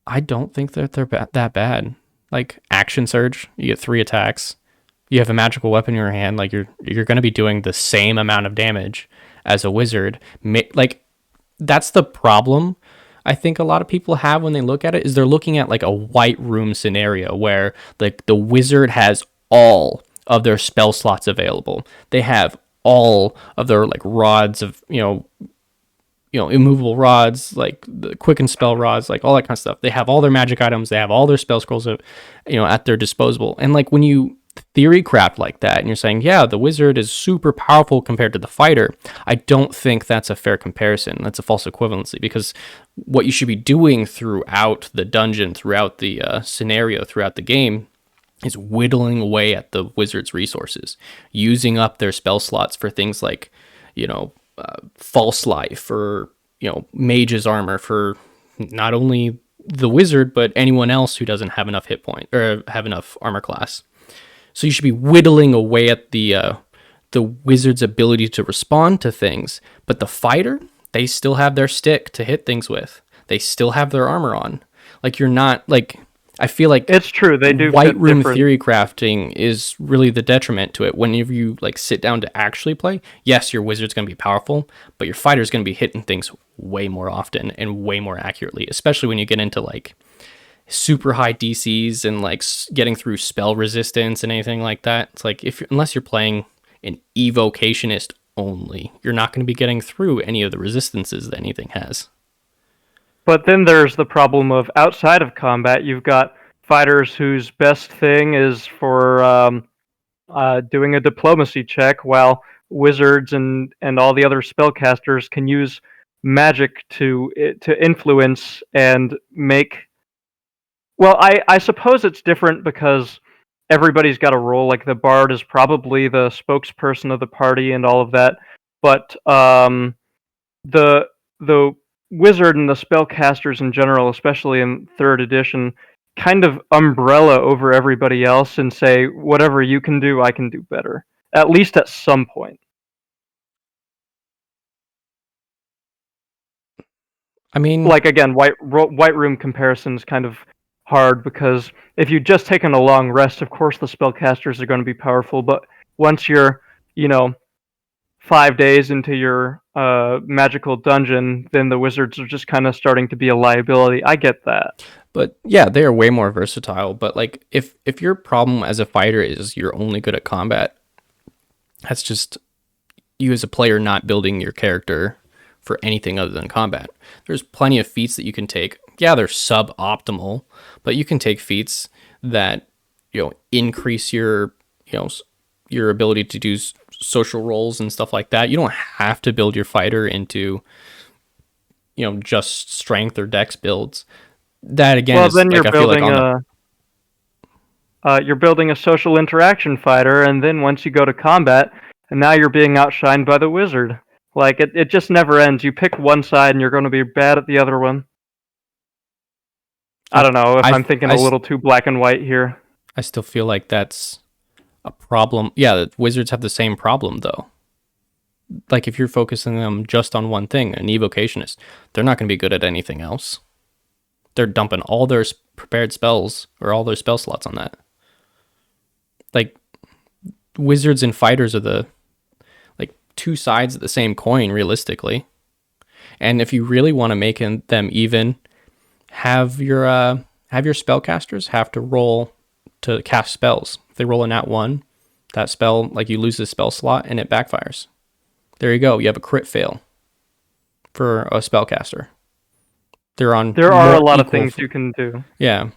Speaker 1: I don't think that they're that bad. Like Action Surge, you get 3 attacks. You have a magical weapon in your hand. Like you're going to be doing the same amount of damage as a wizard. Like that's the problem I think a lot of people have when they look at it, is they're looking at like a white room scenario where like the wizard has all of their spell slots available. They have all of their like rods of, immovable rods, like the quicken spell rods, like all that kind of stuff. They have all their magic items. They have all their spell scrolls, at their disposal. And like when you theory craft like that and you're saying, yeah, the wizard is super powerful compared to the fighter, I don't think that's a fair comparison. That's a false equivalency, because what you should be doing throughout the dungeon, throughout the scenario, throughout the game, is whittling away at the wizard's resources, using up their spell slots for things like, false life, or, mage's armor for not only the wizard, but anyone else who doesn't have enough hit point or have enough armor class. So you should be whittling away at the wizard's ability to respond to things. But the fighter, they still have their stick to hit things with. They still have their armor on. Like you're not like, I feel like
Speaker 2: it's true. They do
Speaker 1: white room theory crafting is really the detriment to it. Whenever you like sit down to actually play, yes, your wizard's going to be powerful, but your fighter's going to be hitting things way more often and way more accurately, especially when you get into like super high DCs and like getting through spell resistance and anything like that. It's like unless you're playing an evocationist only, you're not going to be getting through any of the resistances that anything has.
Speaker 2: But then there's the problem of outside of combat, you've got fighters whose best thing is for doing a diplomacy check, while wizards and all the other spellcasters can use magic to influence and make. Well, I suppose it's different because everybody's got a role. Like the bard is probably the spokesperson of the party and all of that, but the wizard and the spellcasters in general, especially in 3rd edition, kind of umbrella over everybody else and say, whatever you can do, I can do better. At least at some point.
Speaker 1: I mean,
Speaker 2: like again, white room comparisons kind of hard, because if you've just taken a long rest, of course the spellcasters are going to be powerful, but once you're, 5 days into your magical dungeon, then the wizards are just kind of starting to be a liability. I get that.
Speaker 1: But yeah, they are way more versatile. But like if your problem as a fighter is you're only good at combat, that's just you as a player not building your character for anything other than combat. There's plenty of feats that you can take. Yeah, they're suboptimal, but you can take feats that, increase your, your ability to do social roles and stuff like that. You don't have to build your fighter into, just strength or dex builds. That again,
Speaker 2: well,
Speaker 1: is
Speaker 2: then
Speaker 1: like,
Speaker 2: you're building a social interaction fighter, and then once you go to combat, and now you're being outshined by the wizard. Like it just never ends. You pick one side, and you're going to be bad at the other one. I don't know if I'm thinking a little too black and white here.
Speaker 1: I still feel like that's a problem. Yeah, the wizards have the same problem though. Like if you're focusing them just on one thing, an evocationist, they're not going to be good at anything else. They're dumping all their prepared spells or all their spell slots on that. Like wizards and fighters are the like two sides of the same coin, realistically. And if you really want to make them even, have your spellcasters have to roll to cast spells. If they roll a nat 1, that spell, like you lose the spell slot and it backfires. There you go. You have a crit fail for a spellcaster. There are
Speaker 2: a lot of things you can do.
Speaker 1: Yeah.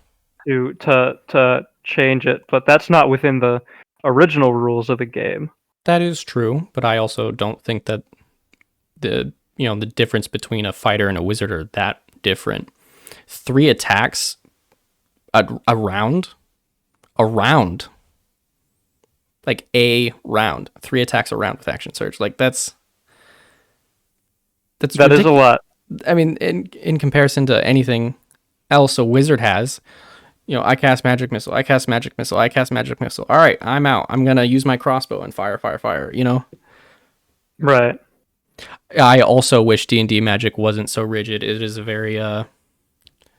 Speaker 2: To change it, but that's not within the original rules of the game.
Speaker 1: That is true, but I also don't think that the the difference between a fighter and a wizard are that different. 3 attacks a round, like a round, 3 attacks a round with action surge. Like that
Speaker 2: is a lot.
Speaker 1: I mean, in comparison to anything else a wizard has, I cast magic missile, I cast magic missile, I cast magic missile. All right, I'm out. I'm gonna use my crossbow and fire.
Speaker 2: Right.
Speaker 1: I also wish D&D magic wasn't so rigid. It is a very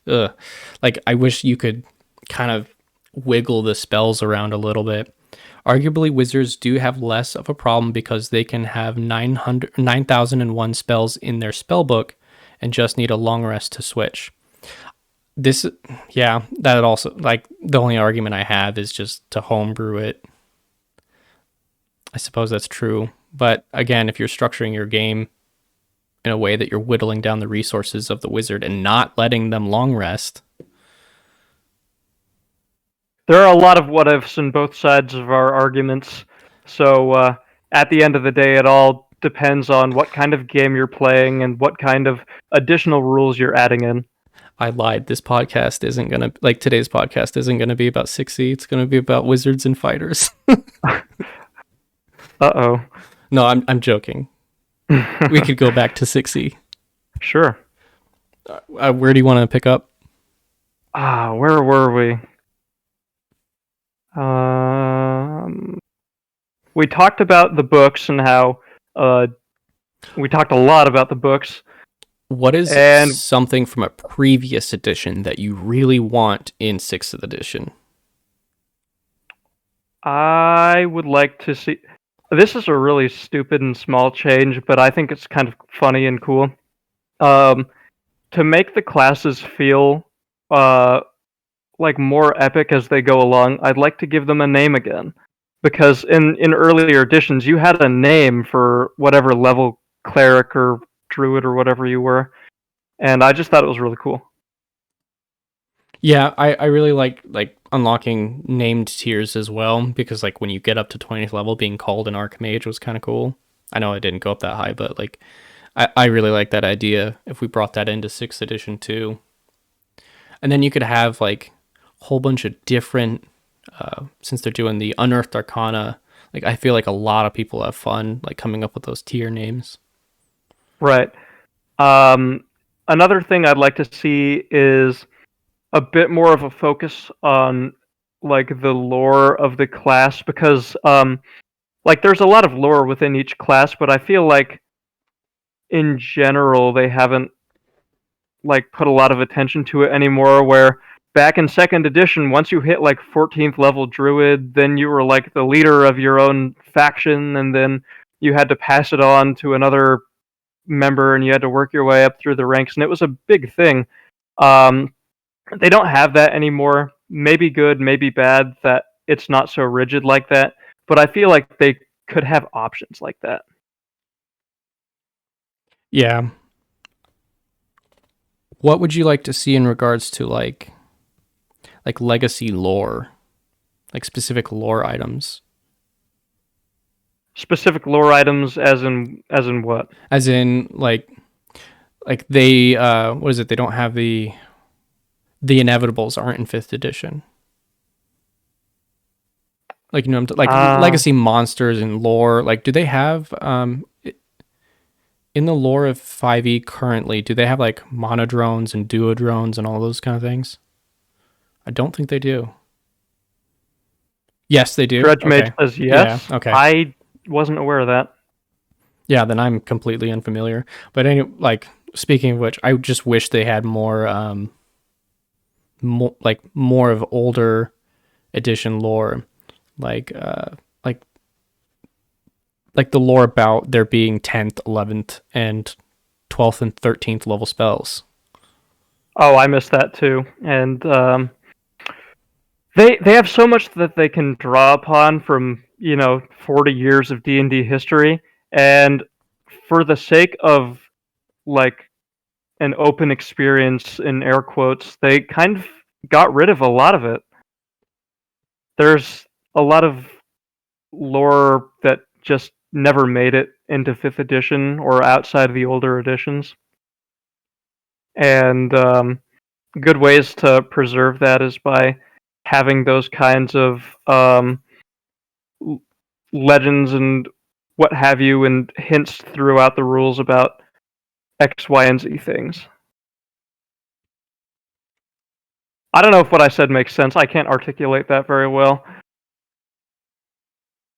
Speaker 1: like I wish you could kind of wiggle the spells around a little bit. Arguably, wizards do have less of a problem because they can have 9,001 spells in their spell book and just need a long rest to switch. That also, like, the only argument I have is just to homebrew it. I suppose that's true. But again, if you're structuring your game in a way that you're whittling down the resources of the wizard and not letting them long rest.
Speaker 2: There are a lot of what ifs in both sides of our arguments. So at the end of the day, it all depends on what kind of game you're playing and what kind of additional rules you're adding in.
Speaker 1: I lied. This podcast isn't going to, like today's podcast, isn't going to be about 6e. It's going to be about wizards and fighters.
Speaker 2: Uh-oh.
Speaker 1: No, I'm joking. We could go back to 6e.
Speaker 2: Sure.
Speaker 1: Where do you want to pick up?
Speaker 2: Where were we? We talked about the books and how we talked a lot about the books.
Speaker 1: What is something from a previous edition that you really want in 6th edition?
Speaker 2: I would like to see... This is a really stupid and small change, but I think it's kind of funny and cool. To make the classes feel like more epic as they go along, I'd like to give them a name again. Because in earlier editions, you had a name for whatever level cleric or druid or whatever you were, and I just thought it was really cool.
Speaker 1: Yeah, I really like unlocking named tiers as well, because like when you get up to 20th level, being called an Archmage was kind of cool. I know I didn't go up that high, but like I really like that idea if we brought that into 6th edition too. And then you could have like a whole bunch of different, since they're doing the Unearthed Arcana, like I feel like a lot of people have fun like coming up with those tier names.
Speaker 2: Right. Another thing I'd like to see is a bit more of a focus on like the lore of the class, because like there's a lot of lore within each class, but I feel like in general they haven't like put a lot of attention to it anymore, where back in 2nd edition, once you hit like 14th level druid, then you were like the leader of your own faction, and then you had to pass it on to another member and you had to work your way up through the ranks, and it was a big thing. They don't have that anymore. Maybe good, maybe bad that it's not so rigid like that, but I feel like they could have options like that.
Speaker 1: Yeah. What would you like to see in regards to like legacy lore? Like specific lore items?
Speaker 2: Specific lore items as in what?
Speaker 1: As in like they what is it? They don't have the inevitables aren't in 5th edition. Like legacy monsters and lore. Like, do they have in the lore of 5e currently? Do they have like monodrones and duodrones and all those kind of things? I don't think they do. Yes, they do.
Speaker 2: Dredge Mage says yes.
Speaker 1: Yeah, okay.
Speaker 2: I wasn't aware of that.
Speaker 1: Yeah, then I'm completely unfamiliar. But anyway, like speaking of which, I just wish they had more more of older edition lore, like the lore about there being 10th, 11th, and 12th and 13th level spells.
Speaker 2: Oh, I missed that too. And they have so much that they can draw upon from 40 years of D&D history, and for the sake of like an open experience in air quotes, they kind of got rid of a lot of it. There's a lot of lore that just never made it into 5th edition or outside of the older editions. And good ways to preserve that is by having those kinds of legends and what have you, and hints throughout the rules about X, Y, and Z things. I don't know if what I said makes sense. I can't articulate that very well.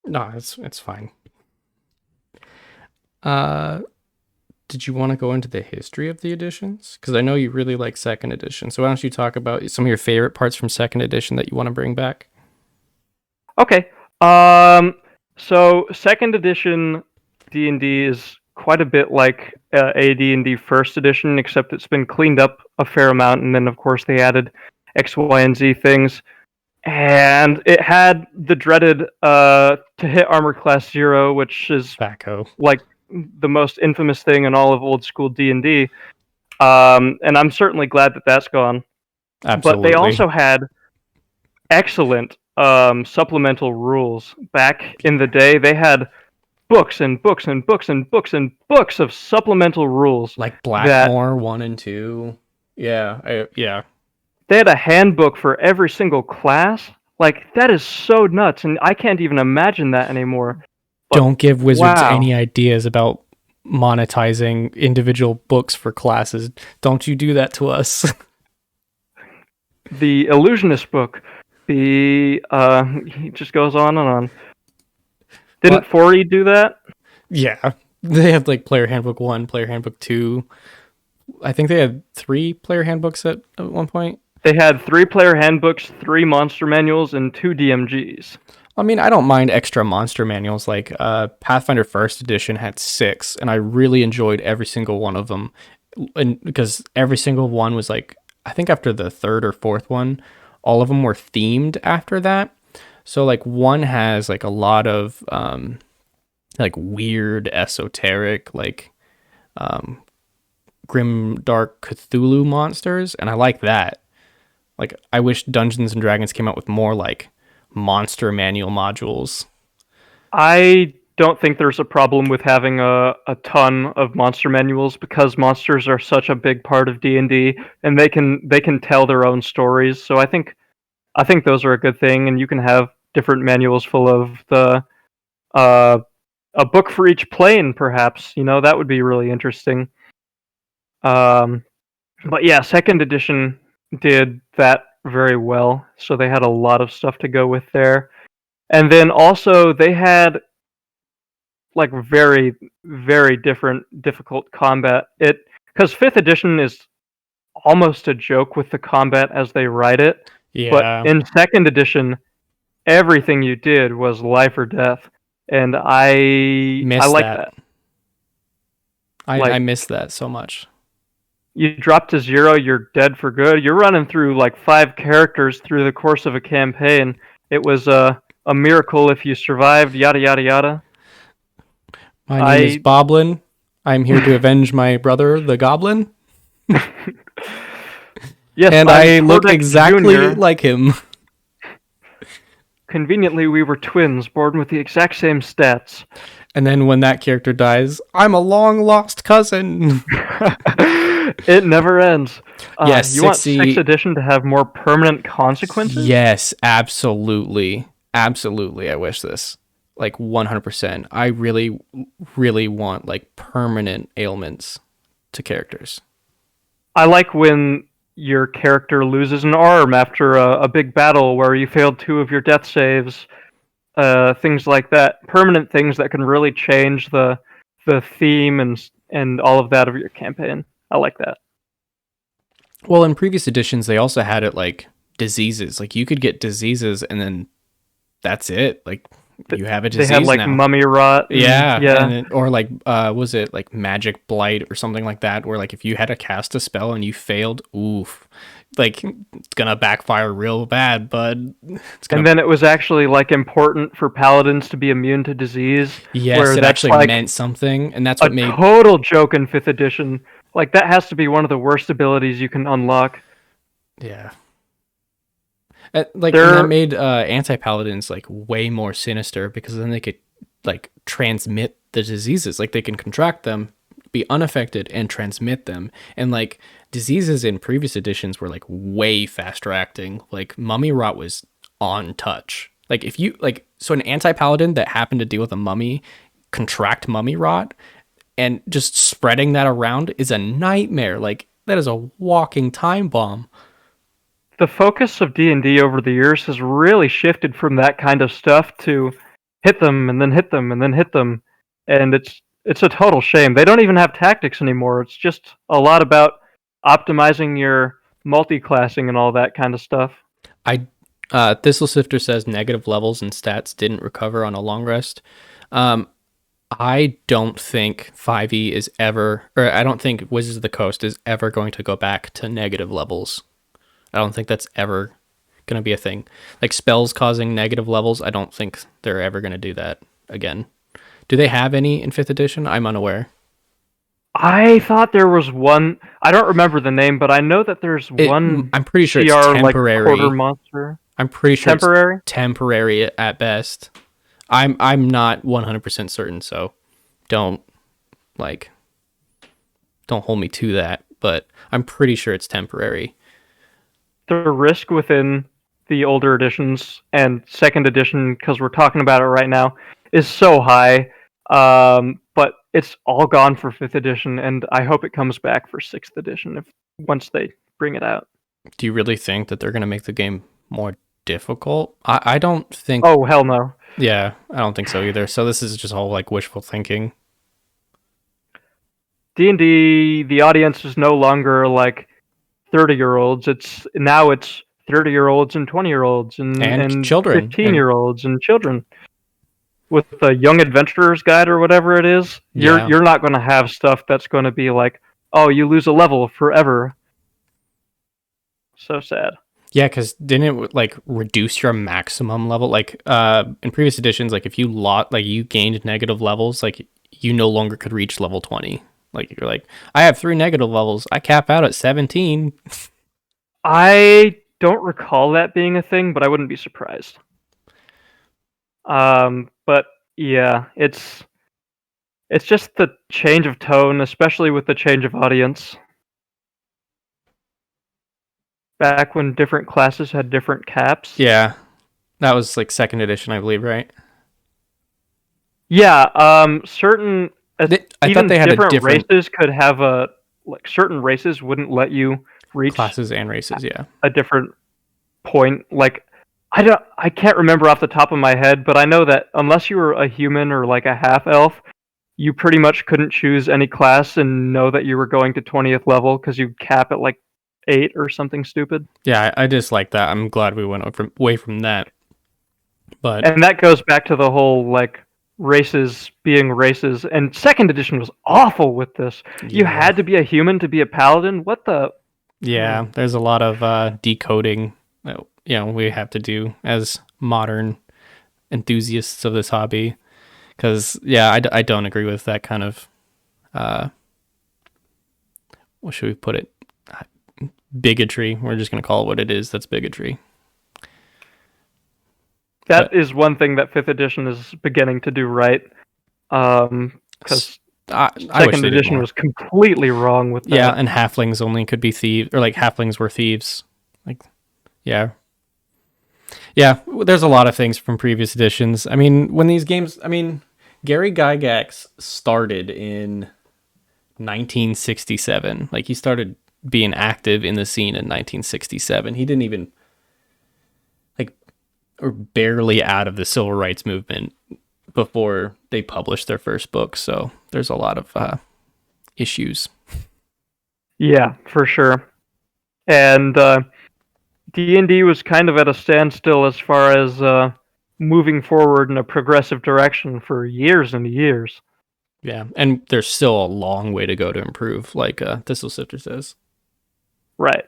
Speaker 1: No, it's fine. Did you want to go into the history of the editions? Because I know you really like 2nd edition. So why don't you talk about some of your favorite parts from 2nd edition that you want to bring back?
Speaker 2: Okay. So 2nd edition D&D is quite a bit like AD&D 1st edition, except it's been cleaned up a fair amount, and then of course they added X, Y, and Z things. And it had the dreaded to hit armor class 0, which is like the most infamous thing in all of old school D&D. And I'm certainly glad that that's gone.
Speaker 1: Absolutely.
Speaker 2: But they also had excellent supplemental rules. Back in the day, they had books and books and books and books and books of supplemental rules.
Speaker 1: Like Blackmore 1 and 2. Yeah, yeah.
Speaker 2: They had a handbook for every single class. Like, that is so nuts, and I can't even imagine that anymore.
Speaker 1: But, don't give wizards any ideas about monetizing individual books for classes. Don't you do that to us.
Speaker 2: The Illusionist book, he just goes on and on. Didn't 4E do that?
Speaker 1: Yeah. They have like Player Handbook 1, Player Handbook 2. I think they had 3 player handbooks at one point.
Speaker 2: They had 3 player handbooks, 3 monster manuals, and 2 DMGs.
Speaker 1: I mean, I don't mind extra monster manuals. Like Pathfinder 1st edition had 6, and I really enjoyed every single one of them. And because every single one was like, I think after the 3rd or 4th one, all of them were themed after that. So like one has like a lot of like weird esoteric like grim dark Cthulhu monsters, and I like that. Like, I wish Dungeons and Dragons came out with more, like, monster manual modules.
Speaker 2: I don't think there's a problem with having a ton of monster manuals, because monsters are such a big part of D&D, and they can tell their own stories. So I think those are a good thing, and you can have different manuals full of the a book for each plane, perhaps. You know, that would be really interesting. But yeah, 2nd edition did that very well, so they had a lot of stuff to go with there. And then also they had like very, very difficult combat. Because 5th edition is almost a joke with the combat as they write it.
Speaker 1: Yeah.
Speaker 2: But in 2nd edition, everything you did was life or death, and I like that.
Speaker 1: I miss that so much.
Speaker 2: You drop to 0, you're dead for good. You're running through like 5 characters through the course of a campaign. It was a miracle if you survived, yada yada yada.
Speaker 1: My name is Boblin. I'm here to avenge my brother, the Goblin.
Speaker 2: Yes,
Speaker 1: and I look exactly like him.
Speaker 2: Conveniently, we were twins, born with the exact same stats.
Speaker 1: And then when that character dies, I'm a long-lost cousin.
Speaker 2: It never ends.
Speaker 1: Yes,
Speaker 2: you want 6th edition to have more permanent consequences?
Speaker 1: Yes, absolutely. Absolutely, I wish this. Like, 100%. I really, really want, like, permanent ailments to characters.
Speaker 2: I like when your character loses an arm after a big battle where you failed 2 of your death saves. Things like that. Permanent things that can really change the theme and all of that of your campaign. I like that.
Speaker 1: Well, in previous editions, they also had it like diseases. Like, you could get diseases and then that's it. Like, you have a disease now.
Speaker 2: They had like mummy rot.
Speaker 1: Yeah. Or like, was it like magic blight or something like that? Where like if you had to cast a spell and you failed, oof. Like, it's gonna backfire real bad, bud.
Speaker 2: And then it was actually like important for paladins to be immune to disease.
Speaker 1: Yes, where it actually like meant something, and that's what made
Speaker 2: a total joke in 5th edition. Like, that has to be one of the worst abilities you can unlock.
Speaker 1: Yeah. Like, and that made anti-paladins like way more sinister, because then they could like transmit the diseases. Like they can contract them, be unaffected, and transmit them. And like diseases in previous editions were like way faster acting. Like mummy rot was on touch. Like if you like, so an anti-paladin that happened to deal with a mummy contract mummy rot and just spreading that around is a nightmare. Like that is a walking time bomb.
Speaker 2: The focus of D&D over the years has really shifted from that kind of stuff to hit them and then hit them and then hit them, and it's a total shame. They don't even have tactics anymore. It's just a lot about optimizing your multi-classing and all that kind of stuff.
Speaker 1: Thistle Sifter says negative levels and stats didn't recover on a long rest. I don't think 5e is ever, or I don't think Wizards of the Coast is ever going to go back to negative levels. I don't think that's ever going to be a thing. Like spells causing negative levels, I don't think they're ever going to do that again. Do they have any in 5th edition? I'm unaware.
Speaker 2: I thought there was one. I don't remember the name, but I know that there's one.
Speaker 1: I'm pretty sure
Speaker 2: CR,
Speaker 1: it's temporary.
Speaker 2: Like quarter monster.
Speaker 1: I'm pretty sure
Speaker 2: temporary.
Speaker 1: It's temporary at best. I'm not 100% certain, so don't hold me to that. But I'm pretty sure it's temporary.
Speaker 2: The risk within the older editions and 2nd edition, because we're talking about it right now, is so high. But it's all gone for 5th edition, and I hope it comes back for 6th edition once they bring it out.
Speaker 1: Do you really think that they're going to make the game more difficult? I don't think.
Speaker 2: Oh, hell no.
Speaker 1: Yeah, I don't think so either. So this is just all like wishful thinking.
Speaker 2: D&D, the audience is no longer like 30-year-olds. It's 30-year-olds and 20-year-olds and
Speaker 1: children,
Speaker 2: 15-year-olds and children. With the Young Adventurer's Guide or whatever it is, you're not going to have stuff that's going to be like, oh, you lose a level forever. So sad.
Speaker 1: Yeah, because didn't it like reduce your maximum level? Like in previous editions, like if you gained negative levels, like you no longer could reach level 20. Like you're like, I have 3 negative levels. I cap out at 17.
Speaker 2: I don't recall that being a thing, but I wouldn't be surprised. But yeah, it's just the change of tone, especially with the change of audience. Back when different classes had different caps.
Speaker 1: Yeah, that was like 2nd edition, I believe, right?
Speaker 2: Yeah, certain. I thought they had different races could have certain races wouldn't let you reach
Speaker 1: classes and races. Yeah,
Speaker 2: a different point. Like I can't remember off the top of my head, but I know that unless you were a human or like a half elf, you pretty much couldn't choose any class and know that you were going to 20th level because you cap at like 8 or something stupid.
Speaker 1: Yeah, I just like that. I'm glad we went away from that.
Speaker 2: And that goes back to the whole like races being races, and 2nd edition was awful with this. Yeah. You had to be a human to be a paladin. What the?
Speaker 1: Yeah, there's a lot of decoding that, we have to do as modern enthusiasts of this hobby. Because I don't agree with that kind of what should we put it? Bigotry. We're just gonna call it what it is. That's bigotry.
Speaker 2: That is one thing that 5th edition is beginning to do right. Because 2nd edition was completely wrong with that.
Speaker 1: Yeah, and halflings only could be thieves, or like halflings were thieves. Like, yeah. Yeah, there's a lot of things from previous editions. I mean, when these games, Gary Gygax started in 1967. Like, he started being active in the scene in 1967. He didn't even or barely out of the civil rights movement before they published their first book. So there's a lot of issues.
Speaker 2: Yeah, for sure. And D&D was kind of at a standstill as far as moving forward in a progressive direction for years and years.
Speaker 1: Yeah, and there's still a long way to go to improve, like Thistle Sifter says.
Speaker 2: Right.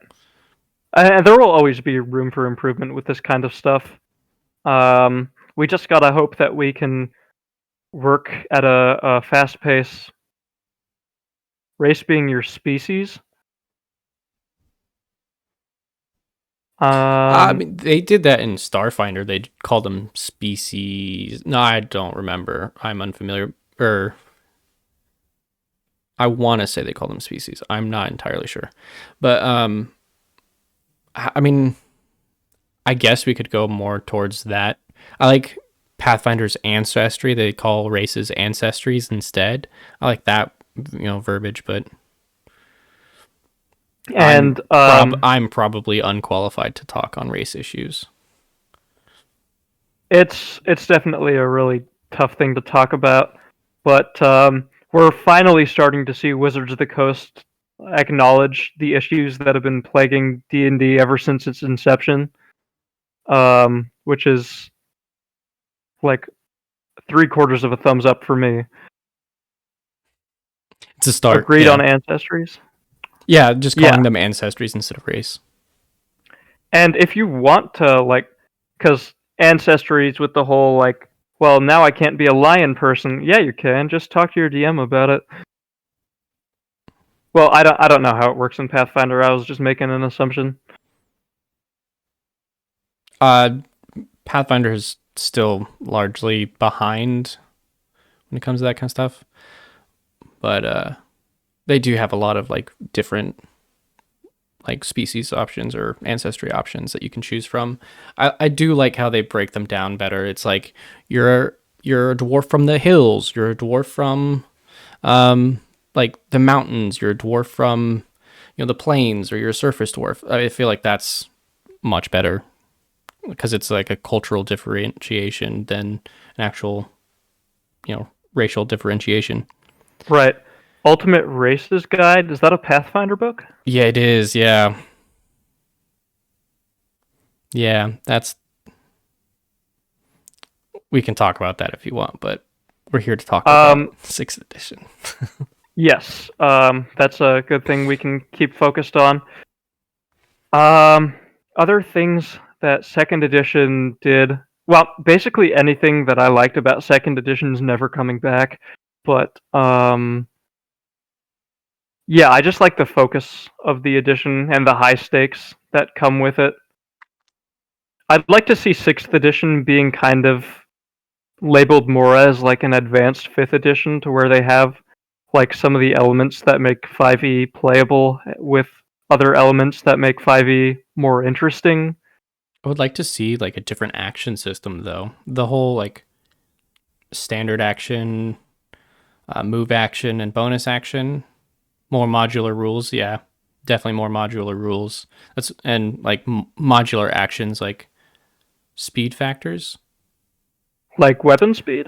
Speaker 2: And there will always be room for improvement with this kind of stuff. We just gotta hope that we can work at a fast pace. Race being your species.
Speaker 1: They did that in Starfinder. They called them species. No, I don't remember. I'm unfamiliar. or I want to say they call them species. I'm not entirely sure, but I mean, I guess we could go more towards that. I like Pathfinder's Ancestry. They call races ancestries instead. I like that, verbiage, but
Speaker 2: And
Speaker 1: I'm probably unqualified to talk on race issues.
Speaker 2: it's definitely a really tough thing to talk about, but we're finally starting to see Wizards of the Coast acknowledge the issues that have been plaguing D&D ever since its inception, which is like 3/4 of a thumbs up for me.
Speaker 1: It's a start.
Speaker 2: Agreed
Speaker 1: yeah.
Speaker 2: on ancestries.
Speaker 1: Yeah, just calling them ancestries instead of race.
Speaker 2: And if you want to, because ancestries with the whole, well, now I can't be a lion person. Yeah, you can. Just talk to your DM about it. Well, I don't know how it works in Pathfinder. I was just making an assumption.
Speaker 1: Pathfinder is still largely behind when it comes to that kind of stuff, but they do have a lot of different species options or ancestry options that you can choose from. I do like how they break them down better. It's like you're a dwarf from the hills, you're a dwarf from the mountains, you're a dwarf from the plains, or you're a surface dwarf. I feel like that's much better because it's like a cultural differentiation than an actual racial differentiation.
Speaker 2: Right. Ultimate Races Guide, is that a Pathfinder book?
Speaker 1: Yeah, it is. Yeah, that's, we can talk about that if you want, but we're here to talk about 6th edition.
Speaker 2: Yes, that's a good thing we can keep focused on. Other things that 2nd edition did, well, basically anything that I liked about 2nd edition is never coming back, but yeah, I just like the focus of the edition and the high stakes that come with it. I'd like to see 6th edition being kind of labeled more as like an advanced 5th edition, to where they have some of the elements that make 5e playable with other elements that make 5e more interesting.
Speaker 1: I would like to see a different action system, though. The whole standard action, move action, and bonus action, more modular rules. Yeah, definitely more modular rules. And modular actions, like speed factors,
Speaker 2: like weapon speed.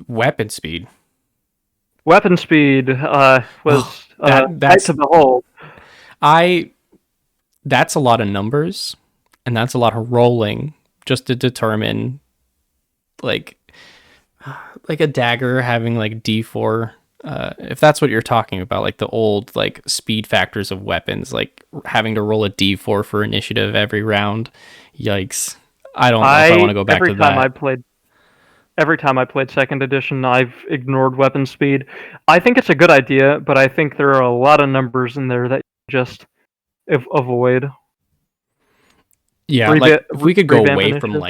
Speaker 1: Weapon speed.
Speaker 2: Weapon speed was
Speaker 1: that's
Speaker 2: to behold.
Speaker 1: That's a lot of numbers, and that's a lot of rolling just to determine like a dagger having D4. If that's what you're talking about, the old speed factors of weapons, having to roll a D4 for initiative every round. Yikes! I don't know if I want to go back to that.
Speaker 2: Every time I played 2nd edition, I've ignored weapon speed. I think it's a good idea, but I think there are a lot of numbers in there that you just avoid.
Speaker 1: Yeah, if we could go away from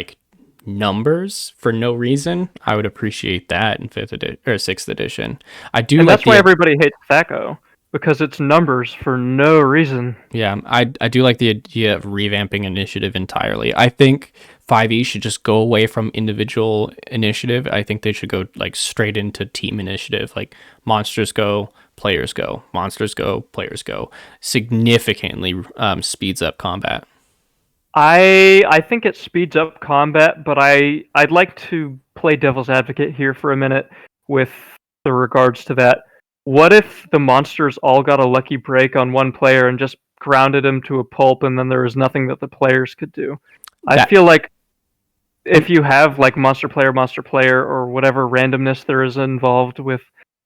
Speaker 1: numbers for no reason, I would appreciate that in 5th edition or 6th edition. I do,
Speaker 2: and that's why everybody hates THAC0, because it's numbers for no reason.
Speaker 1: Yeah, I do like the idea of revamping initiative entirely. I think 5e should just go away from individual initiative. I think they should go straight into team initiative. Monsters go, players go. Monsters go, players go. Significantly speeds up combat.
Speaker 2: I think it speeds up combat, but I'd like to play devil's advocate here for a minute with the regards to that. What if the monsters all got a lucky break on one player and just grounded him to a pulp, and then there was nothing that the players could do? I feel like if you have monster player, or whatever randomness there is involved with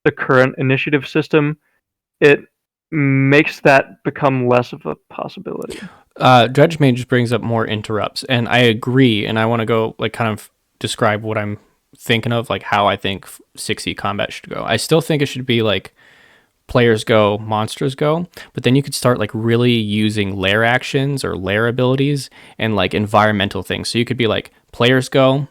Speaker 2: the current initiative system, it makes that become less of a possibility.
Speaker 1: Dredge Mage brings up more interrupts, and I agree, and I want to go kind of describe what I'm thinking of, how I think 6e combat should go. I still think it should be players go, monsters go, but then you could start really using lair actions or lair abilities and environmental things. So you could be players go,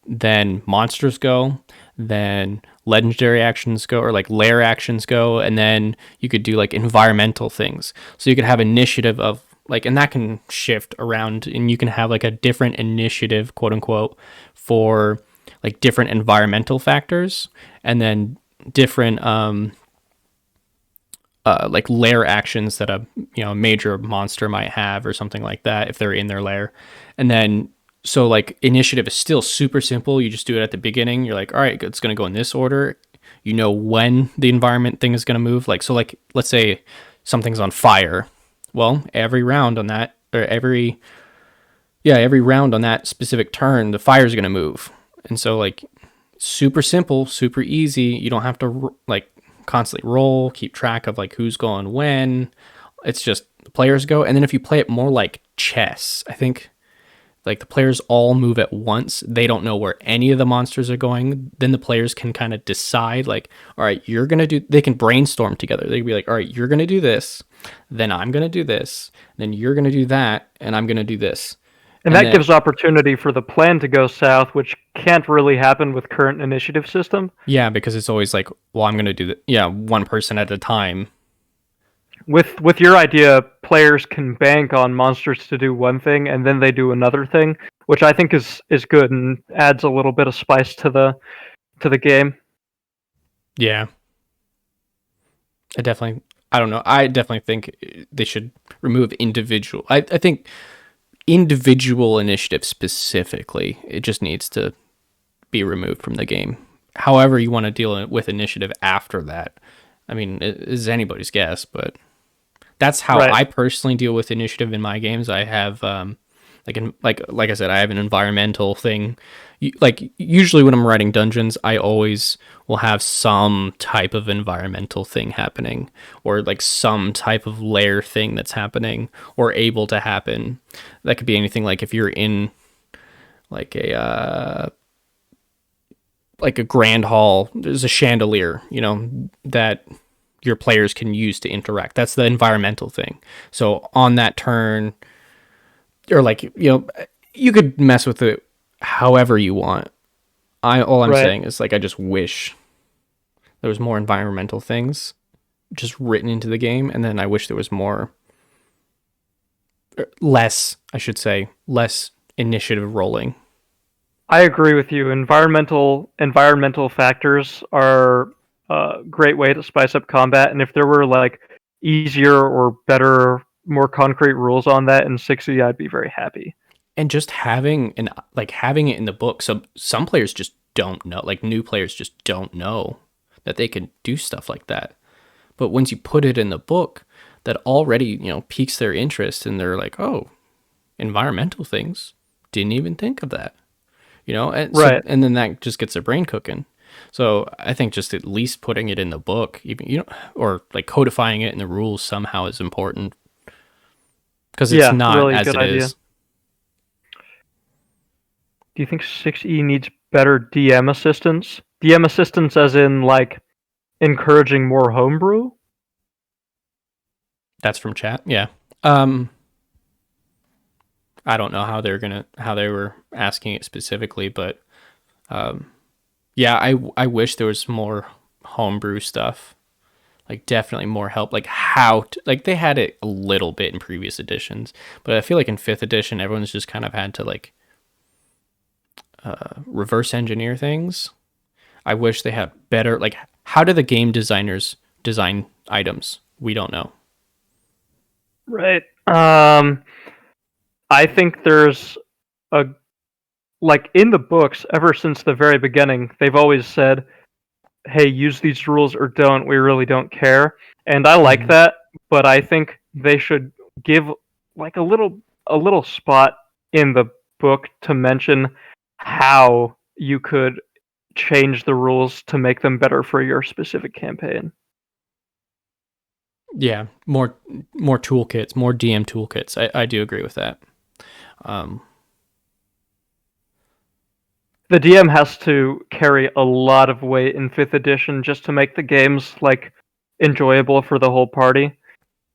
Speaker 1: then monsters go, then legendary actions go, or like lair actions go, and then you could do like environmental things. So you could have initiative of like, and that can shift around, and you can have like a different initiative, quote unquote, for like different environmental factors, and then different like lair actions that a major monster might have or something like that if they're in their lair. And then so like initiative is still super simple. You just do it at the beginning. You're like, all right, it's going to go in this order. You know when the environment thing is going to move. Like, so like, let's say something's on fire. Well, every round on that, or every round on that specific turn, the fire is going to move. And so like super simple, super easy. You don't have to like constantly roll, keep track of like who's going when. It's just the players go. And then if you play it more like chess, I think like the players all move at once. They don't know where any of the monsters are going. Then the players can kind of decide like, all right, they can brainstorm together. They can be like, all right, you're going to do this. Then I'm going to do this. Then you're going to do that. And I'm going to do this.
Speaker 2: And that gives opportunity for the plan to go south, which can't really happen with current initiative system.
Speaker 1: Yeah, because it's always like, well, I'm going to do that. Yeah, one person at a time.
Speaker 2: With your idea, players can bank on monsters to do one thing, and then they do another thing, which I think is good and adds a little bit of spice to the game.
Speaker 1: Yeah. I don't know. I definitely think they should remove individual. I think individual initiative specifically, it just needs to be removed from the game. However you want to deal with initiative after that, I mean, it is anybody's guess, but that's how I personally deal with initiative in my games. I have like I said, I have an environmental thing. Like usually when I'm writing dungeons, I always will have some type of environmental thing happening, or like some type of lair thing that's happening or able to happen. That could be anything. Like if you're in like a grand hall, there's a chandelier, that your players can use to interact. That's the environmental thing. So on that turn, or like, you could mess with it however you want. All I'm saying is like, I just wish there was more environmental things just written into the game. And then I wish there was less initiative rolling.
Speaker 2: I agree with you. Environmental factors are a great way to spice up combat, and if there were like easier or better, more concrete rules on that in 6e, I'd be very happy.
Speaker 1: And just having it in the book, so some players just don't know, like new players just don't know that they can do stuff like that. But once you put it in the book, that already, piques their interest, and they're like, oh, environmental things, didn't even think of that. And then that just gets their brain cooking. So I think just at least putting it in the book, even or like codifying it in the rules somehow is important, because it's not really as it idea. Is.
Speaker 2: Do you think 6e needs better DM assistance? DM assistance as in like encouraging more homebrew?
Speaker 1: That's from chat. Yeah. I don't know how they were asking it specifically, but yeah, I wish there was more homebrew stuff. Like definitely more help, like like they had it a little bit in previous editions, but I feel like in 5th edition everyone's just kind of had to like reverse engineer things. I wish they had better, like, how do the game designers design items? We don't know.
Speaker 2: Right. I think there's like in the books, ever since the very beginning, they've always said, hey, use these rules or don't, we really don't care. And I like that, but I think they should give like a little spot in the book to mention how you could change the rules to make them better for your specific campaign.
Speaker 1: Yeah, more toolkits, more DM toolkits. I do agree with that.
Speaker 2: The DM has to carry a lot of weight in 5th edition just to make the games like enjoyable for the whole party,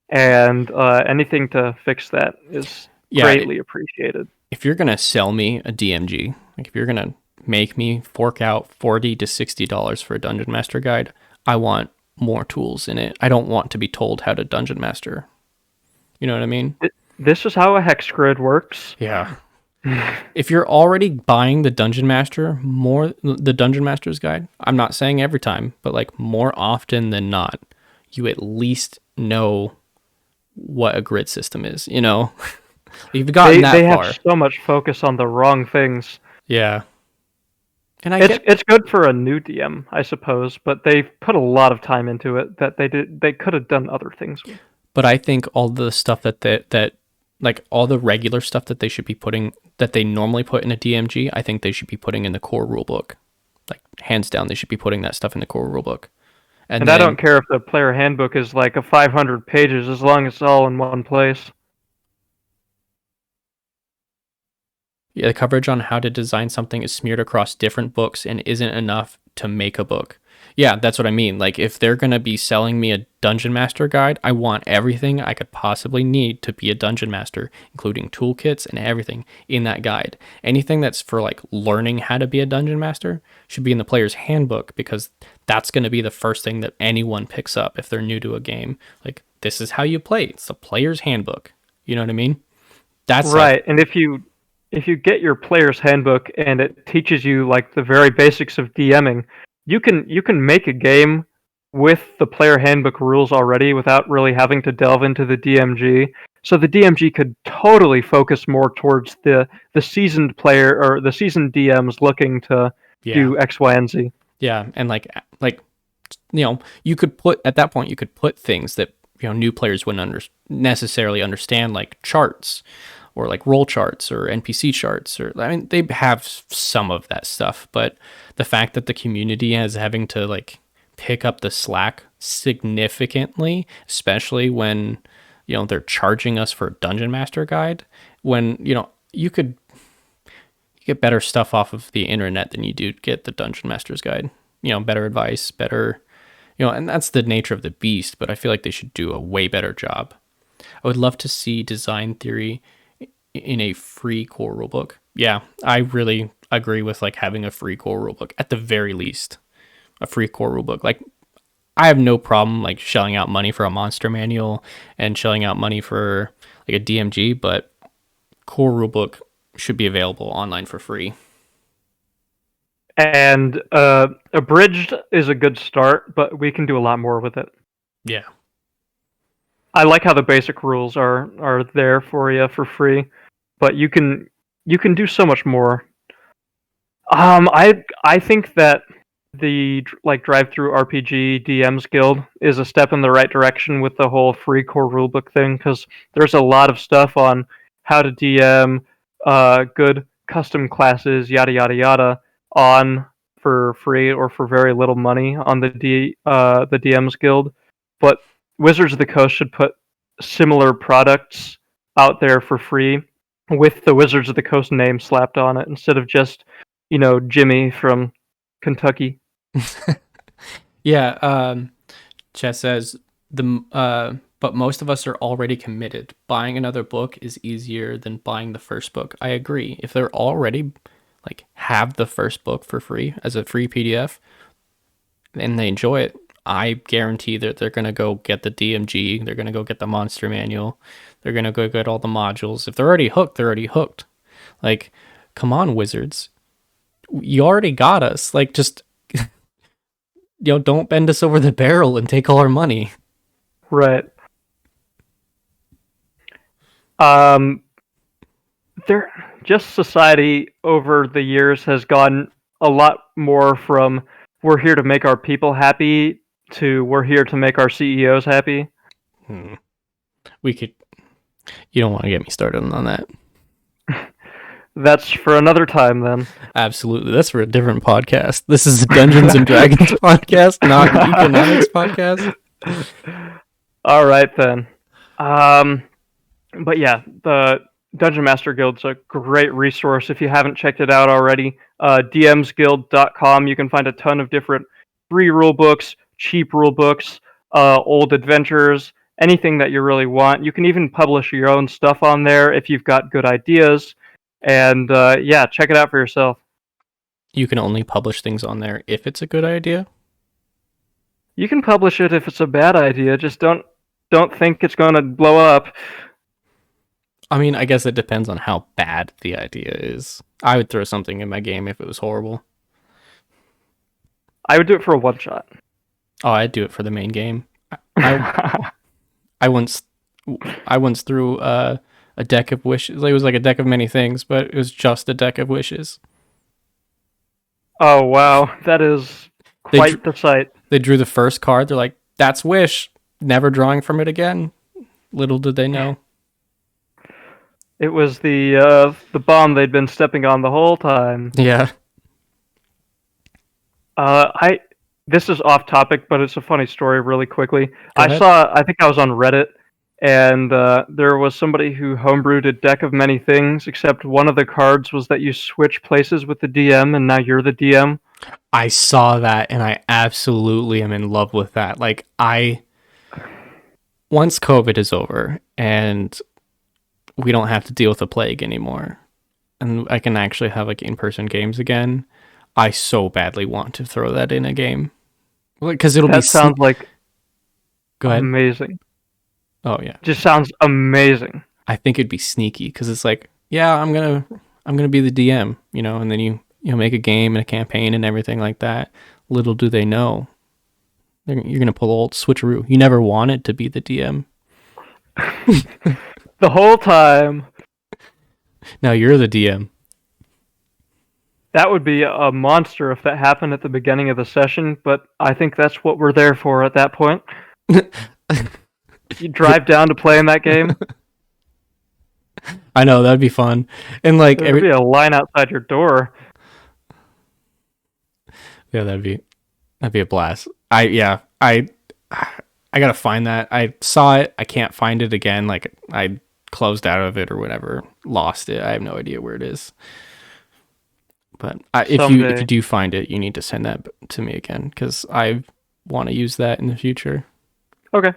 Speaker 2: and anything to fix that is greatly appreciated.
Speaker 1: If you're gonna sell me a DMG, like if you're gonna make me fork out $40 to $60 for a Dungeon Master guide. I want more tools in it. I don't want to be told how to Dungeon Master. You know what I mean?
Speaker 2: This is how a hex grid works.
Speaker 1: Yeah. If you're already buying the Dungeon Master's guide, I'm not saying every time, but like more often than not, you at least know what a grid system is, you know? You've gotten that far.
Speaker 2: They have so much focus on the wrong things.
Speaker 1: Yeah. And
Speaker 2: it's good for a new DM, I suppose, but they've put a lot of time into it that they could have done other things with.
Speaker 1: But I think all the stuff that like all the regular stuff that they should be putting, that they normally put in a DMG, I think they should be putting in the core rulebook. Like hands down, they should be putting that stuff in the core rulebook.
Speaker 2: And I don't care if the player handbook is like a 500 pages, as long as it's all in one place.
Speaker 1: Yeah, the coverage on how to design something is smeared across different books and isn't enough to make a book. Yeah, that's what I mean. Like, if they're going to be selling me a Dungeon Master guide, I want everything I could possibly need to be a Dungeon Master, including toolkits and everything in that guide. Anything that's for, like, learning how to be a Dungeon Master should be in the player's handbook, because that's going to be the first thing that anyone picks up if they're new to a game. Like, this is how you play. It's the player's handbook. You know what I mean? That's
Speaker 2: right. And if you get your player's handbook and it teaches you, like, the very basics of DMing, you can make a game with the player handbook rules already without really having to delve into the DMG. So the DMG could totally focus more towards the seasoned player or the seasoned DMs looking to do X, Y, and Z.
Speaker 1: Yeah, and like you know, you could put at that point things that, you know, new players wouldn't necessarily understand, like charts, or like roll charts or NPC charts, or I mean, they have some of that stuff, but the fact that the community is having to like pick up the slack significantly, especially when, you know, they're charging us for a Dungeon Master guide, when, you know, you get better stuff off of the internet than you do get the Dungeon Master's guide. You know, better advice, better, you know, and that's the nature of the beast, but I feel like they should do a way better job. I would love to see design theory in a free core rulebook. Yeah, I really agree with like having a free core rulebook at the very least. A free core rulebook. Like, I have no problem like shelling out money for a monster manual and shelling out money for like a DMG, but core rulebook should be available online for free.
Speaker 2: And abridged is a good start, but we can do a lot more with it.
Speaker 1: Yeah.
Speaker 2: I like how the basic rules are there for you for free, but you can do so much more. I think that the like drive-through RPG DMs Guild is a step in the right direction with the whole free core rulebook thing, because there's a lot of stuff on how to DM good custom classes, yada yada yada, on for free or for very little money on the DMs Guild. But Wizards of the Coast should put similar products out there for free with the Wizards of the Coast name slapped on it, instead of just, you know, Jimmy from Kentucky.
Speaker 1: Yeah, Chess says but most of us are already committed. Buying another book is easier than buying the first book. I agree. If they're already like have the first book for free as a free PDF and they enjoy it, I guarantee that they're going to go get the DMG, they're going to go get the monster manual, they're going to go get all the modules. If they're already hooked, they're already hooked. Like, come on, Wizards. You already got us. Like, just, you know, don't bend us over the barrel and take all our money.
Speaker 2: Right. Just society over the years has gone a lot more from we're here to make our people happy to we're here to make our CEOs happy.
Speaker 1: We could. You don't want to get me started on that.
Speaker 2: That's for another time, then.
Speaker 1: Absolutely. That's for a different podcast. This is a Dungeons and Dragons podcast, not an economics podcast.
Speaker 2: All right, then. But yeah, the Dungeon Master Guild's a great resource if you haven't checked it out already. DMsguild.com. You can find a ton of different free rule books, cheap rule books, old adventures, anything that you really want. You can even publish your own stuff on there if you've got good ideas. And yeah, check it out for yourself.
Speaker 1: You can only publish things on there if it's a good idea.
Speaker 2: You can publish it if it's a bad idea. Just don't think it's going to blow up.
Speaker 1: I mean, I guess it depends on how bad the idea is. I would throw something in my game if it was horrible.
Speaker 2: I would do it for a one shot.
Speaker 1: Oh, I'd do it for the main game. I once threw a deck of wishes. It was like a deck of many things, but it was just a deck of wishes.
Speaker 2: Oh wow, that is quite the sight.
Speaker 1: They drew the first card. They're like, "That's wish." Never drawing from it again. Little did they know.
Speaker 2: It was the bomb they'd been stepping on the whole time.
Speaker 1: Yeah.
Speaker 2: This is off topic, but it's a funny story really quickly. I think I was on Reddit, and there was somebody who homebrewed a deck of many things, except one of the cards was that you switch places with the DM, and now you're the DM.
Speaker 1: I saw that, and I absolutely am in love with that. Like, once COVID is over, and we don't have to deal with the plague anymore, and I can actually have, like, in-person games again, I so badly want to throw that in a game. Because
Speaker 2: that sounds like
Speaker 1: Go ahead.
Speaker 2: Amazing.
Speaker 1: Oh yeah,
Speaker 2: just sounds amazing.
Speaker 1: I think it'd be sneaky because it's like, yeah, I'm gonna be the DM, and then you make a game and a campaign and everything like that. Little do they know, you're gonna pull old switcheroo. You never wanted to be the DM.
Speaker 2: The whole time.
Speaker 1: Now you're the DM.
Speaker 2: That would be a monster if that happened at the beginning of the session, but I think that's what we're there for at that point. You drive down to play in that game.
Speaker 1: I know, that'd be fun. And like
Speaker 2: there'd be a line outside your door.
Speaker 1: Yeah, that'd be a blast. I gotta find that. I saw it. I can't find it again. Like, I closed out of it or whatever, lost it. I have no idea where it is. But if you do find it, you need to send that to me again because I want to use that in the future.
Speaker 2: Okay.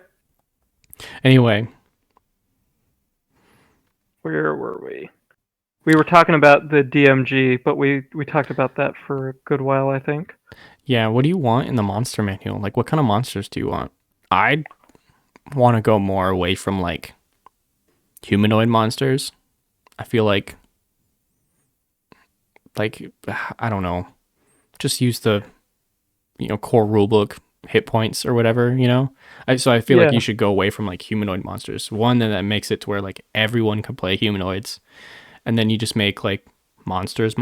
Speaker 1: Anyway,
Speaker 2: where were we? We were talking about the DMG, but we talked about that for a good while, I think.
Speaker 1: Yeah, what do you want in the monster manual? Like, what kind of monsters do you want? I want to go more away from, like, humanoid monsters. I feel like, I don't know, just use the, core rulebook hit points or whatever, So I feel like you should go away from, like, humanoid monsters. One, then that makes it to where, like, everyone can play humanoids. And then you just make, like, monsters.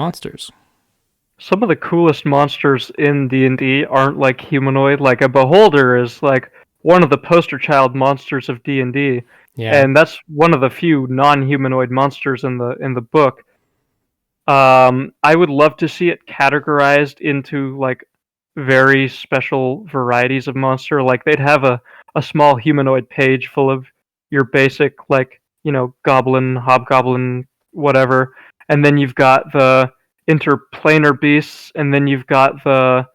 Speaker 2: Some of the coolest monsters in D&D aren't, like, humanoid. Like, a beholder is, like, one of the poster child monsters of D&D. Yeah. And that's one of the few non-humanoid monsters in the book. I would love to see it categorized into, like, very special varieties of monster. Like, they'd have a small humanoid page full of your basic, like, goblin, hobgoblin, whatever. And then you've got the interplanar beasts, and then you've got the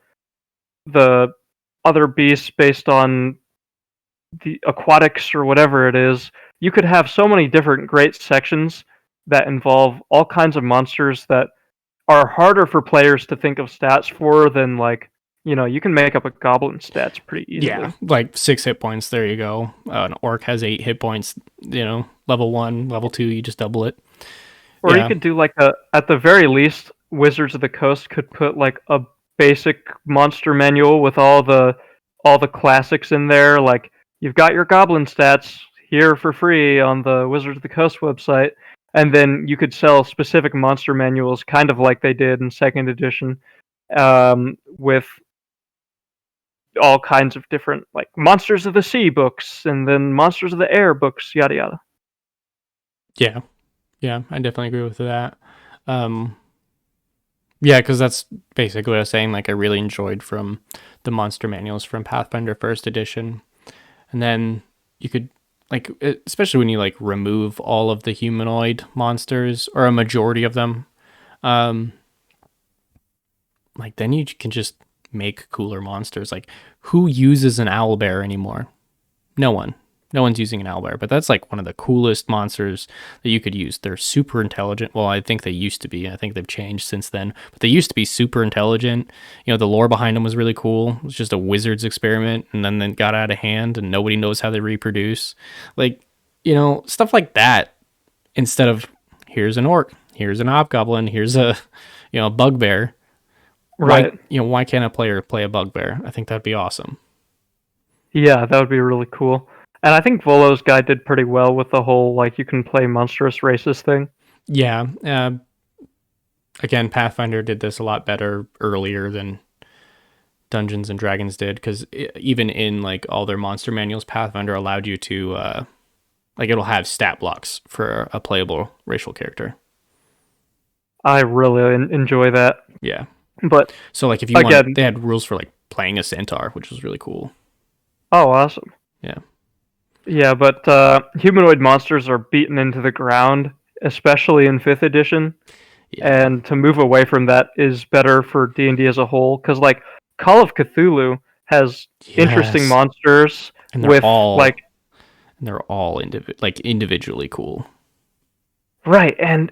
Speaker 2: other beasts based on the aquatics or whatever it is. You could have so many different great sections that involve all kinds of monsters that are harder for players to think of stats for than, like, you can make up a goblin stats pretty easily.
Speaker 1: Yeah, like 6 hit points, there you go. An orc has 8 hit points, level 1, level 2, you just double it.
Speaker 2: Or you could do, like, at the very least, Wizards of the Coast could put, like, a basic monster manual with all the classics in there. Like, you've got your goblin stats here for free on the Wizards of the Coast website. And then you could sell specific monster manuals, kind of like they did in 2nd edition, with all kinds of different, like, Monsters of the Sea books, and then Monsters of the Air books, yada yada.
Speaker 1: Yeah, I definitely agree with that. Yeah, because that's basically what I was saying. Like, I really enjoyed from the monster manuals from Pathfinder 1st edition. And then you could, like, especially when you, like, remove all of the humanoid monsters, or a majority of them, like, then you can just make cooler monsters. Like, who uses an owlbear anymore? No one. No one's using an owlbear, but that's like one of the coolest monsters that you could use. They're super intelligent. Well, I think they used to be. I think they've changed since then, but they used to be super intelligent. The lore behind them was really cool. It was just a wizard's experiment, and then it got out of hand, and nobody knows how they reproduce. Like, stuff like that. Instead of here's an orc, here's an hobgoblin, here's a bugbear.
Speaker 2: Right.
Speaker 1: Why can't a player play a bugbear? I think that'd be awesome.
Speaker 2: Yeah, that would be really cool. And I think Volo's guide did pretty well with the whole, like, you can play monstrous races thing.
Speaker 1: Yeah. Again, Pathfinder did this a lot better earlier than Dungeons and Dragons did, because even in, like, all their monster manuals, Pathfinder allowed you to, it'll have stat blocks for a playable racial character.
Speaker 2: I really enjoy that.
Speaker 1: Yeah.
Speaker 2: But
Speaker 1: so, like, if you want, they had rules for, like, playing a centaur, which was really cool.
Speaker 2: Oh, awesome.
Speaker 1: Yeah.
Speaker 2: Yeah, but humanoid monsters are beaten into the ground, especially in 5th edition. Yeah. And to move away from that is better for D&D as a whole, because, like, Call of Cthulhu has interesting monsters
Speaker 1: and they're all individually cool.
Speaker 2: Right, and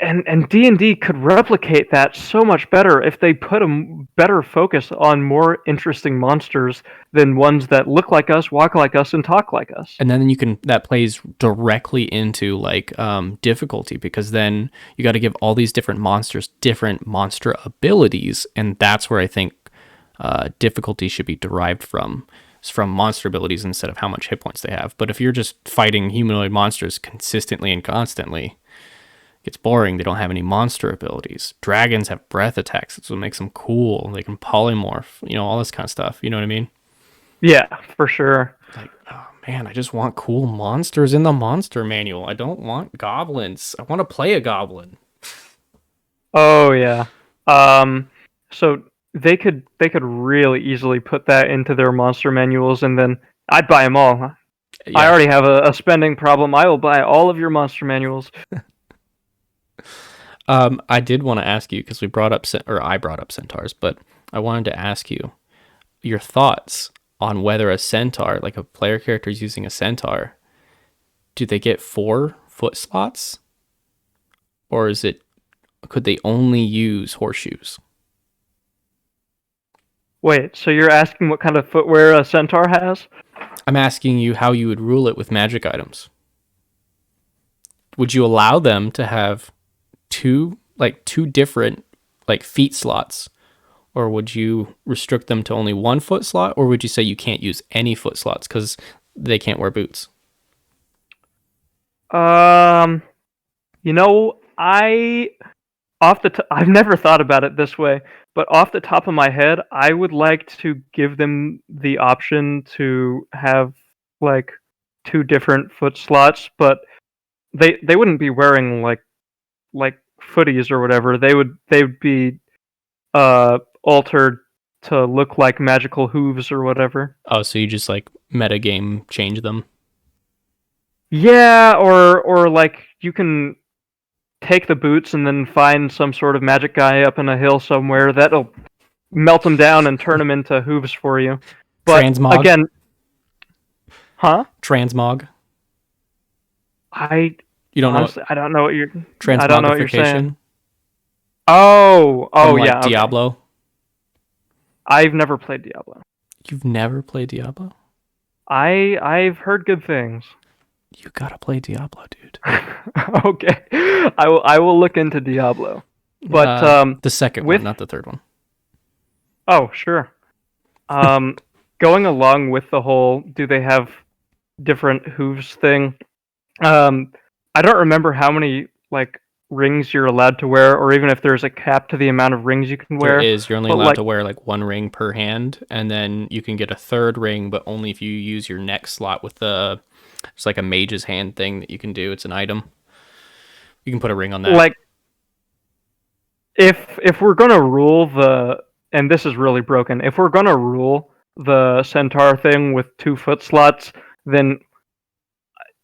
Speaker 2: D&D could replicate that so much better if they put a better focus on more interesting monsters than ones that look like us, walk like us, and talk like us.
Speaker 1: And then that plays directly into, like, difficulty, because then you got to give all these different monsters different monster abilities, and that's where I think difficulty should be derived from monster abilities instead of how much hit points they have. But if you're just fighting humanoid monsters consistently and constantly, it's boring. They don't have any monster abilities. Dragons have breath attacks. That's what makes them cool. They can polymorph, all this kind of stuff. You know what I mean?
Speaker 2: Yeah, for sure.
Speaker 1: Like, oh man, I just want cool monsters in the monster manual. I don't want goblins. I want to play a goblin.
Speaker 2: Oh yeah. So they could really easily put that into their monster manuals, and then I'd buy them all. Yeah. I already have a spending problem. I will buy all of your monster manuals.
Speaker 1: I did want to ask you, because I brought up centaurs, but I wanted to ask you your thoughts on whether a centaur, like a player character is using a centaur, do they get 4 foot slots, or could they only use horseshoes?
Speaker 2: Wait, so you're asking what kind of footwear a centaur has?
Speaker 1: I'm asking you how you would rule it with magic items. Would you allow them to have two different, like, feet slots, or would you restrict them to only 1 foot slot, or would you say you can't use any foot slots because they can't wear boots?
Speaker 2: I've never thought about it this way, but off the top of my head, I would like to give them the option to have, like, 2 different foot slots, but they wouldn't be wearing like footies or whatever. They would be altered to look like magical hooves or whatever.
Speaker 1: Oh, so you just, like, metagame change them?
Speaker 2: Yeah, or like you can take the boots and then find some sort of magic guy up in a hill somewhere that'll melt them down and turn them into hooves for you. But
Speaker 1: Transmog?
Speaker 2: Again, huh?
Speaker 1: Transmog?
Speaker 2: You don't honestly, know. I don't know what you're. I don't know what you're saying.
Speaker 1: From, like,
Speaker 2: yeah.
Speaker 1: Diablo.
Speaker 2: Okay. I've never played Diablo.
Speaker 1: You've never played Diablo?
Speaker 2: I've heard good things.
Speaker 1: You gotta play Diablo, dude.
Speaker 2: Okay, I will look into Diablo, but
Speaker 1: the second one, not the third one.
Speaker 2: Oh, sure. Going along with the whole, do they have different hooves thing? I don't remember how many, like, rings you're allowed to wear, or even if there's a cap to the amount of rings you can wear.
Speaker 1: There is. You're only allowed to wear, like, 1 ring per hand, and then you can get a 3rd ring, but only if you use your next slot with it's like a mage's hand thing that you can do. It's an item. You can put a ring on that.
Speaker 2: Like, if we're gonna rule and this is really broken, if we're gonna rule the centaur thing with 2 foot slots, then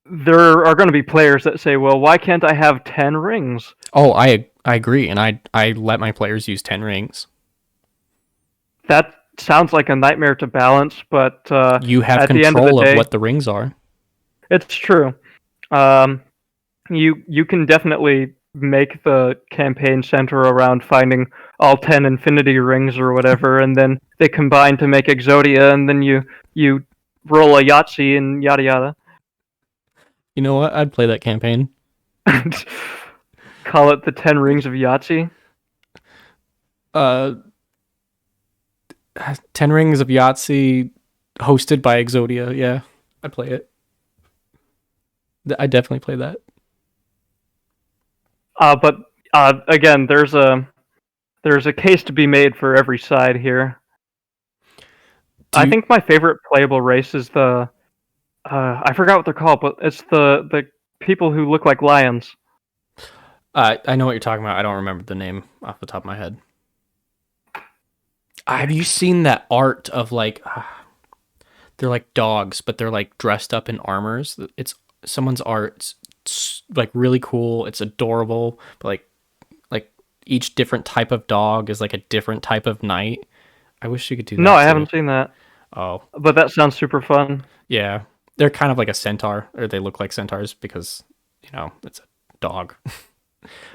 Speaker 2: there are going to be players that say, well, why can't I have 10 rings?
Speaker 1: Oh, I agree, and I let my players use 10 rings.
Speaker 2: That sounds like a nightmare to balance, but
Speaker 1: you have
Speaker 2: at
Speaker 1: control
Speaker 2: the end of the day,
Speaker 1: what the rings are.
Speaker 2: It's true. Um, you can definitely make the campaign center around finding all 10 infinity rings or whatever, and then they combine to make Exodia, and then you roll a Yahtzee and yada yada.
Speaker 1: You know what? I'd play that campaign.
Speaker 2: Call it the 10 rings of Yahtzee.
Speaker 1: Uh, 10 Rings of Yahtzee, hosted by Exodia. Yeah, I'd play it. I definitely play that.
Speaker 2: But again, there's a case to be made for every side here. I think my favorite playable race is the I forgot what they're called, but it's the people who look like lions.
Speaker 1: I know what you're talking about. I don't remember the name off the top of my head. Have you seen that art of like they're like dogs, but they're like dressed up in armors? It's someone's art. It's like really cool. It's adorable, but like each different type of dog is like a different type of knight. I wish you could do that.
Speaker 2: No, I haven't seen that.
Speaker 1: Oh,
Speaker 2: but that sounds super fun.
Speaker 1: Yeah, they're kind of like a centaur, or they look like centaurs because it's a dog.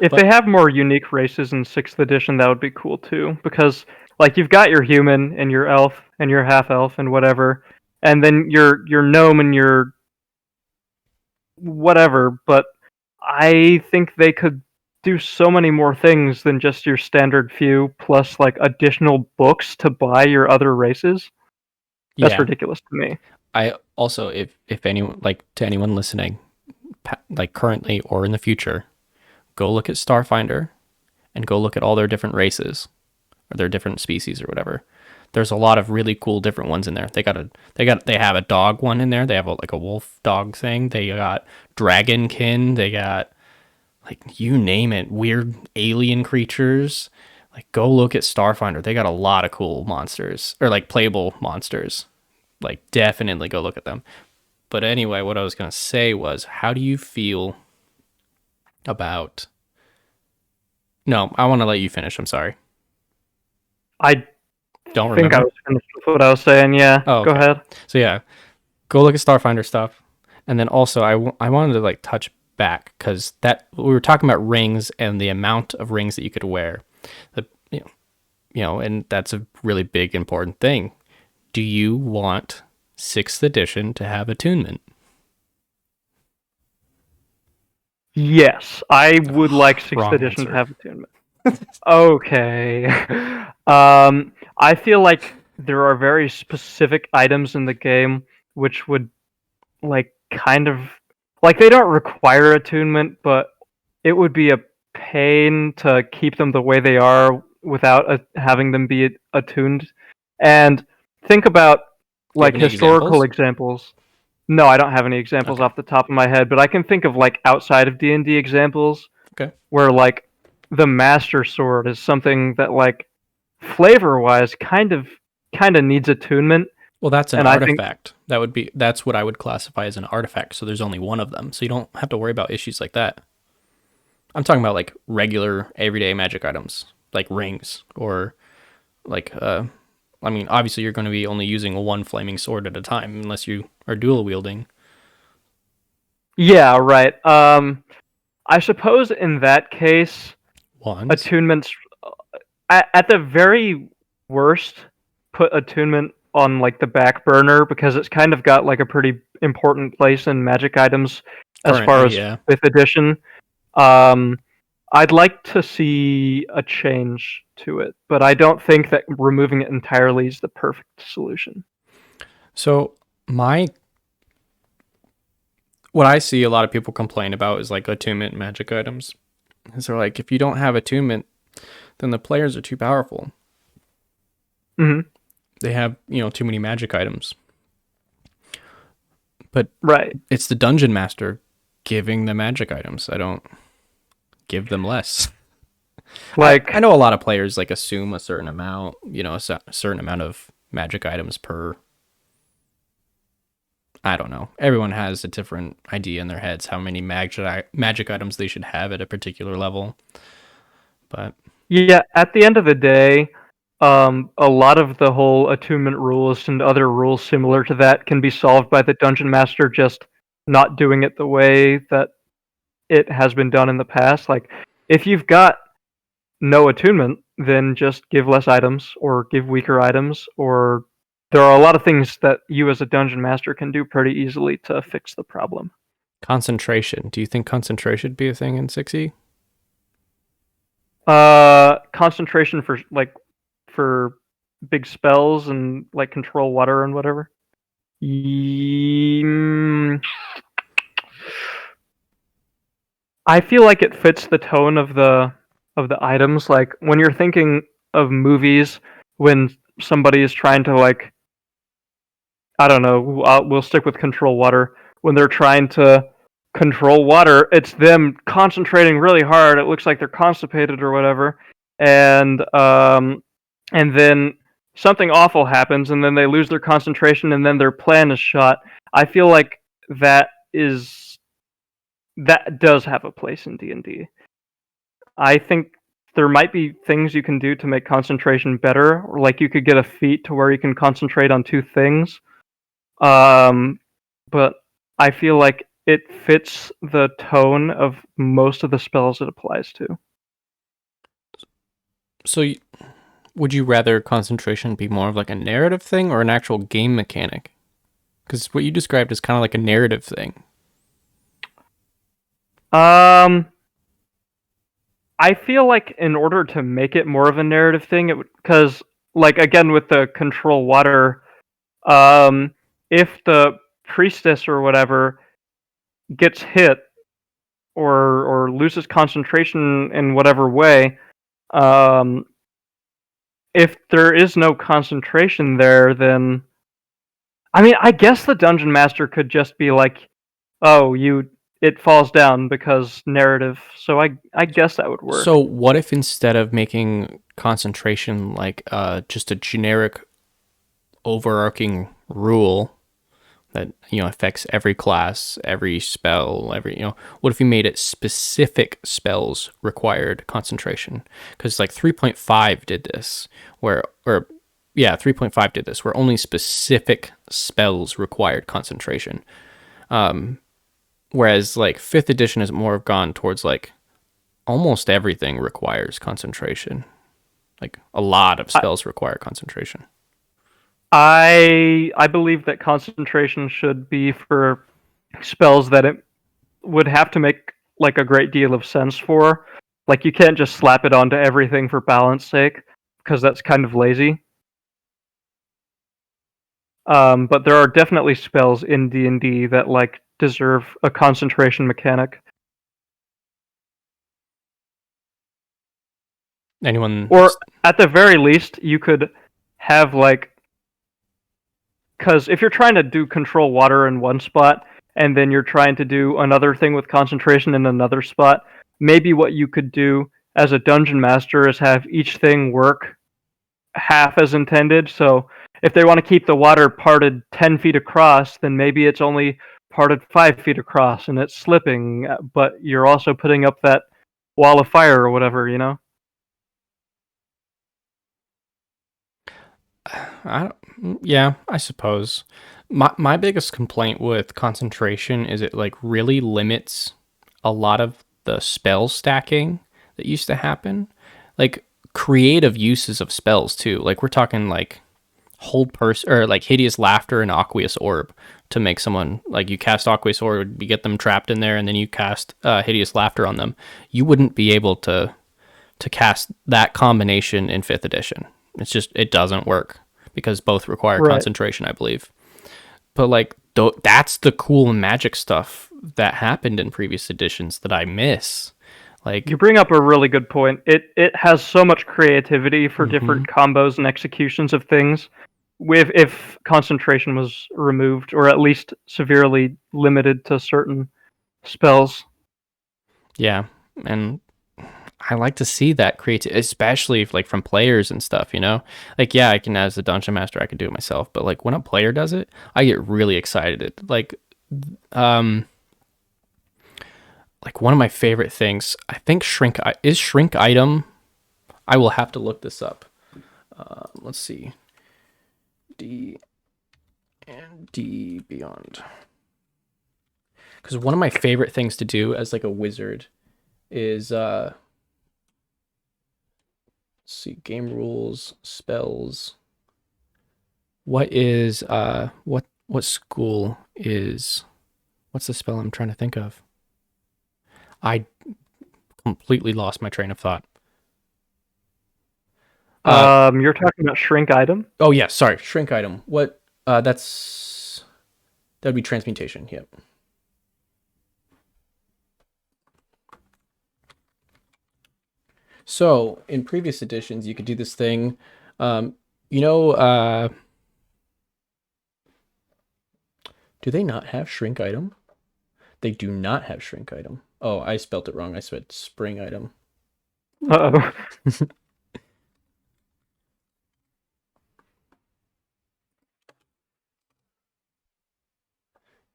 Speaker 2: If they have more unique races in 6th edition, that would be cool too. Because like you've got your human and your elf and your half elf and whatever, and then your gnome and your whatever. But I think they could do so many more things than just your standard few, plus like additional books to buy your other races. That's ridiculous to me.
Speaker 1: I also, if anyone, like to anyone listening, like currently or in the future, go look at Starfinder and go look at all their different races or their different species or whatever. There's a lot of really cool different ones in there. They have a dog one in there. They have like a wolf dog thing. They got dragonkin. They got like you name it, weird alien creatures. Like go look at Starfinder. They got a lot of cool monsters or like playable monsters. Like definitely go look at them. But anyway, what I was going to say was, how do you feel about... No, I want to let you finish. I'm sorry.
Speaker 2: I
Speaker 1: don't remember.
Speaker 2: I was finished with what I was saying. Yeah.
Speaker 1: Oh, okay.
Speaker 2: Go ahead.
Speaker 1: So yeah, go look at Starfinder stuff. And then also I wanted to like touch back because that we were talking about rings and the amount of rings that you could wear. And that's a really big important thing. Do you want 6th edition to have attunement?
Speaker 2: Yes, I would like 6th edition to have attunement. Okay. I feel like there are very specific items in the game which would like kind of like they don't require attunement, but it would be a pain to keep them the way they are without having them be attuned. And think about like historical examples. No, I don't have any examples off the top of my head, but I can think of like outside of D&D examples where like the Master Sword is something that like flavor-wise kind of needs attunement.
Speaker 1: Well, that's an artifact. That's what I would classify as an artifact. So there's only one of them. So you don't have to worry about issues like that. I'm talking about like regular everyday magic items, like rings or like I mean, obviously you're going to be only using one flaming sword at a time unless you are dual wielding.
Speaker 2: Yeah, right. I suppose in that case, attunements at the very worst put attunement on like the back burner because it's kind of got like a pretty important place in magic items as far as 5th edition. I'd like to see a change to it, but I don't think that removing it entirely is the perfect solution.
Speaker 1: So what I see a lot of people complain about is like attunement magic items. And so like if you don't have attunement, then the players are too powerful.
Speaker 2: Mm-hmm.
Speaker 1: They have, too many magic items. But it's the dungeon master giving the magic items. I don't give them less. Like I know a lot of players like assume a certain amount, a certain amount of magic items per. I don't know. Everyone has a different idea in their heads how many magic items they should have at a particular level. But
Speaker 2: yeah, at the end of the day, a lot of the whole attunement rules and other rules similar to that can be solved by the dungeon master just not doing it the way that it has been done in the past. Like, if you've got no attunement, then just give less items or give weaker items, or there are a lot of things that you as a dungeon master can do pretty easily to fix the problem.
Speaker 1: Concentration. Do you think concentration would be a thing in 6e?
Speaker 2: Concentration for big spells and like control water and whatever. I feel like it fits the tone of the items. Like when you're thinking of movies, when somebody is trying to like, I don't know, we'll stick with control water. When they're trying to control water, it's them concentrating really hard. It looks like they're constipated or whatever, and then something awful happens, and then they lose their concentration, and then their plan is shot. I feel like that does have a place in D&D. I think there might be things you can do to make concentration better, or like you could get a feat to where you can concentrate on two things. But I feel like it fits the tone of most of the spells it applies to.
Speaker 1: So, would you rather concentration be more of like a narrative thing or an actual game mechanic? Because what you described is kind of like a narrative thing.
Speaker 2: I feel like in order to make it more of a narrative thing, it would, because like again with the control water, if the priestess or whatever gets hit or loses concentration in whatever way, if there is no concentration there, then I mean, I guess the dungeon master could just be like, "Oh, it falls down because narrative." So I guess that would work.
Speaker 1: So what if instead of making concentration like just a generic overarching rule that affects every class, every spell, what if you made it specific spells required concentration? Because like 3.5 did this, where 3.5 did this, where only specific spells required concentration. Whereas like 5th edition is more gone towards like almost everything requires concentration. Like a lot of spells require concentration.
Speaker 2: I believe that concentration should be for spells that it would have to make like a great deal of sense for. Like you can't just slap it onto everything for balance sake, because that's kind of lazy. But there are definitely spells in D&D that like deserve a concentration mechanic.
Speaker 1: Anyone?
Speaker 2: Or at the very least, you could have like, because if you're trying to do control water in one spot and then you're trying to do another thing with concentration in another spot, maybe what you could do as a dungeon master is have each thing work half as intended. So if they want to keep the water parted 10 feet across, then maybe it's only parted 5 feet across and it's slipping, but you're also putting up that wall of fire or whatever, you know?
Speaker 1: I suppose. My biggest complaint with concentration is it like really limits a lot of the spell stacking that used to happen. Like creative uses of spells too. Like we're talking like hold person or like hideous laughter and aqueous orb to make someone like you cast aqueous orb, you get them trapped in there, and then you cast hideous laughter on them. You wouldn't be able to cast that combination in 5th edition. It doesn't work because both require concentration, I believe. But like that's the cool magic stuff that happened in previous editions that I miss. Like
Speaker 2: you bring up a really good point. It has so much creativity for different combos and executions of things. If concentration was removed, or at least severely limited to certain spells.
Speaker 1: Yeah, and I like to see that creative, especially if, like from players and stuff. Like I can as a dungeon master, I can do it myself, but like when a player does it, I get really excited. Like one of my favorite things, I think shrink item. I will have to look this up. Let's see. D&D Beyond. Because one of my favorite things to do as like a wizard is let's see, game rules, spells. What is what school is what's the spell I'm trying to think of? I completely lost my train of thought.
Speaker 2: You're talking about shrink item?
Speaker 1: Oh yeah, sorry, shrink item. What that'd be transmutation, yep. So in previous editions you could do this thing. You know, do they not have shrink item? They do not have shrink item. Oh, I spelt it wrong. I said spring item.
Speaker 2: Uh-oh.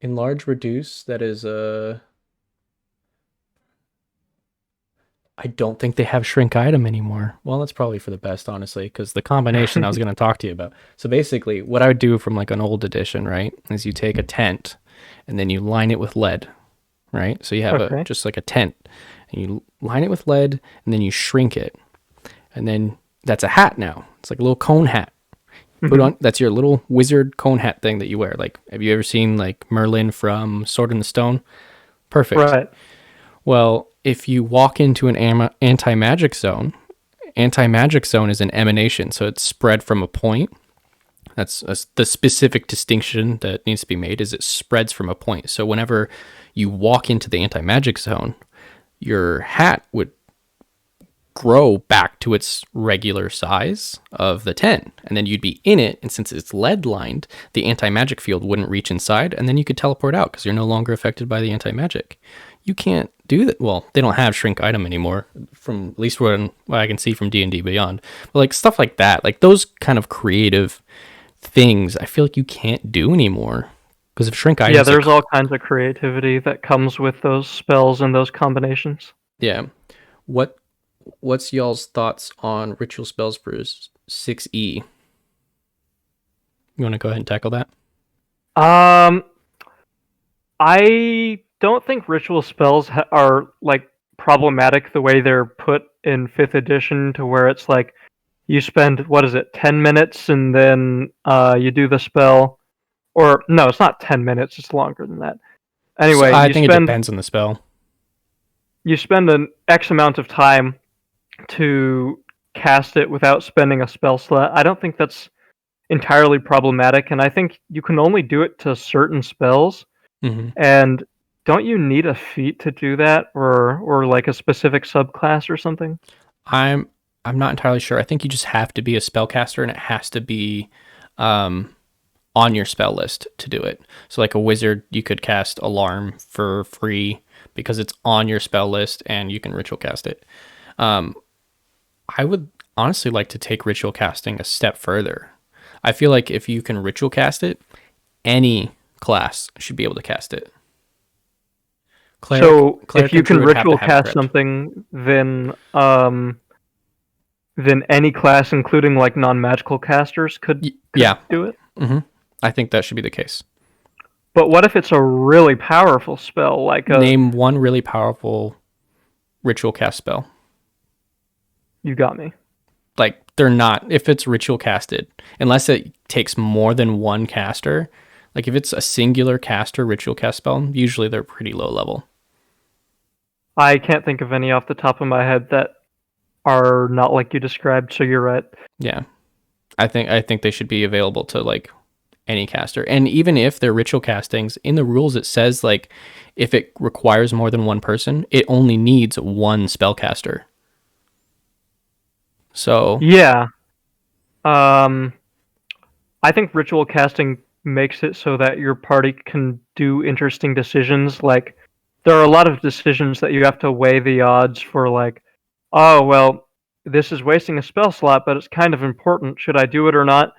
Speaker 1: Enlarge, reduce, that is I don't think they have shrink item anymore. Well, that's probably for the best, honestly, because the combination I was going to talk to you about. So basically, what I would do from like an old edition, right, is you take a tent and then you line it with lead, right? So you have
Speaker 2: Okay.
Speaker 1: just like a tent and you line it with lead and then you shrink it. And then that's a hat now. It's like a little cone hat. Put on, that's your little wizard cone hat thing that you wear. Like, have you ever seen like Merlin from Sword in the Stone? Perfect.
Speaker 2: Right.
Speaker 1: Well, if you walk into an anti-magic zone is an emanation, so it's spread from a point. That's the specific distinction that needs to be made, is it spreads from a point. So whenever you walk into the anti-magic zone, your hat would grow back to its regular size of the 10, and then you'd be in it, and since it's lead lined, the anti-magic field wouldn't reach inside, and then you could teleport out because you're no longer affected by the anti-magic. You can't do that. Well, they don't have shrink item anymore, from at least what I can see from D&D Beyond. But like stuff like that, like those kind of creative things, I feel like you can't do anymore because of shrink items.
Speaker 2: Yeah, there's all kinds of creativity that comes with those spells and those combinations.
Speaker 1: Yeah. What's y'all's thoughts on ritual spells for 6E? You want to go ahead and tackle that?
Speaker 2: I don't think ritual spells are like problematic the way they're put in 5th edition, to where it's like you spend, what is it, 10 minutes and then you do the spell. Or no, it's not 10 minutes, it's longer than that. Anyway,
Speaker 1: I think it depends on the spell.
Speaker 2: You spend an X amount of time to cast it without spending a spell slot. I don't think that's entirely problematic, and I think you can only do it to certain spells.
Speaker 1: Mm-hmm.
Speaker 2: And don't you need a feat to do that, or like a specific subclass or something?
Speaker 1: I'm not entirely sure. I think you just have to be a spellcaster, and it has to be on your spell list to do it. So like a wizard, you could cast Alarm for free because it's on your spell list and you can ritual cast it. I would honestly like to take ritual casting a step further. I feel like if you can ritual cast it, any class should be able to cast it.
Speaker 2: Cleric if you can ritual cast something, then any class, including like non-magical casters, could do it.
Speaker 1: Mm-hmm. I think that should be the case.
Speaker 2: But what if it's a really powerful spell? Like
Speaker 1: name one really powerful ritual cast spell.
Speaker 2: You got me.
Speaker 1: Like, they're not, if it's ritual casted, unless it takes more than one caster, like if it's a singular caster ritual cast spell, usually they're pretty low level.
Speaker 2: I can't think of any off the top of my head that are not like you described, so you're right.
Speaker 1: Yeah. I think they should be available to like any caster. And even if they're ritual castings, in the rules it says like if it requires more than one person, it only needs one spellcaster. So
Speaker 2: yeah, I think ritual casting makes it so that your party can do interesting decisions. Like, there are a lot of decisions that you have to weigh the odds for, like, oh, well, this is wasting a spell slot, but it's kind of important. Should I do it or not?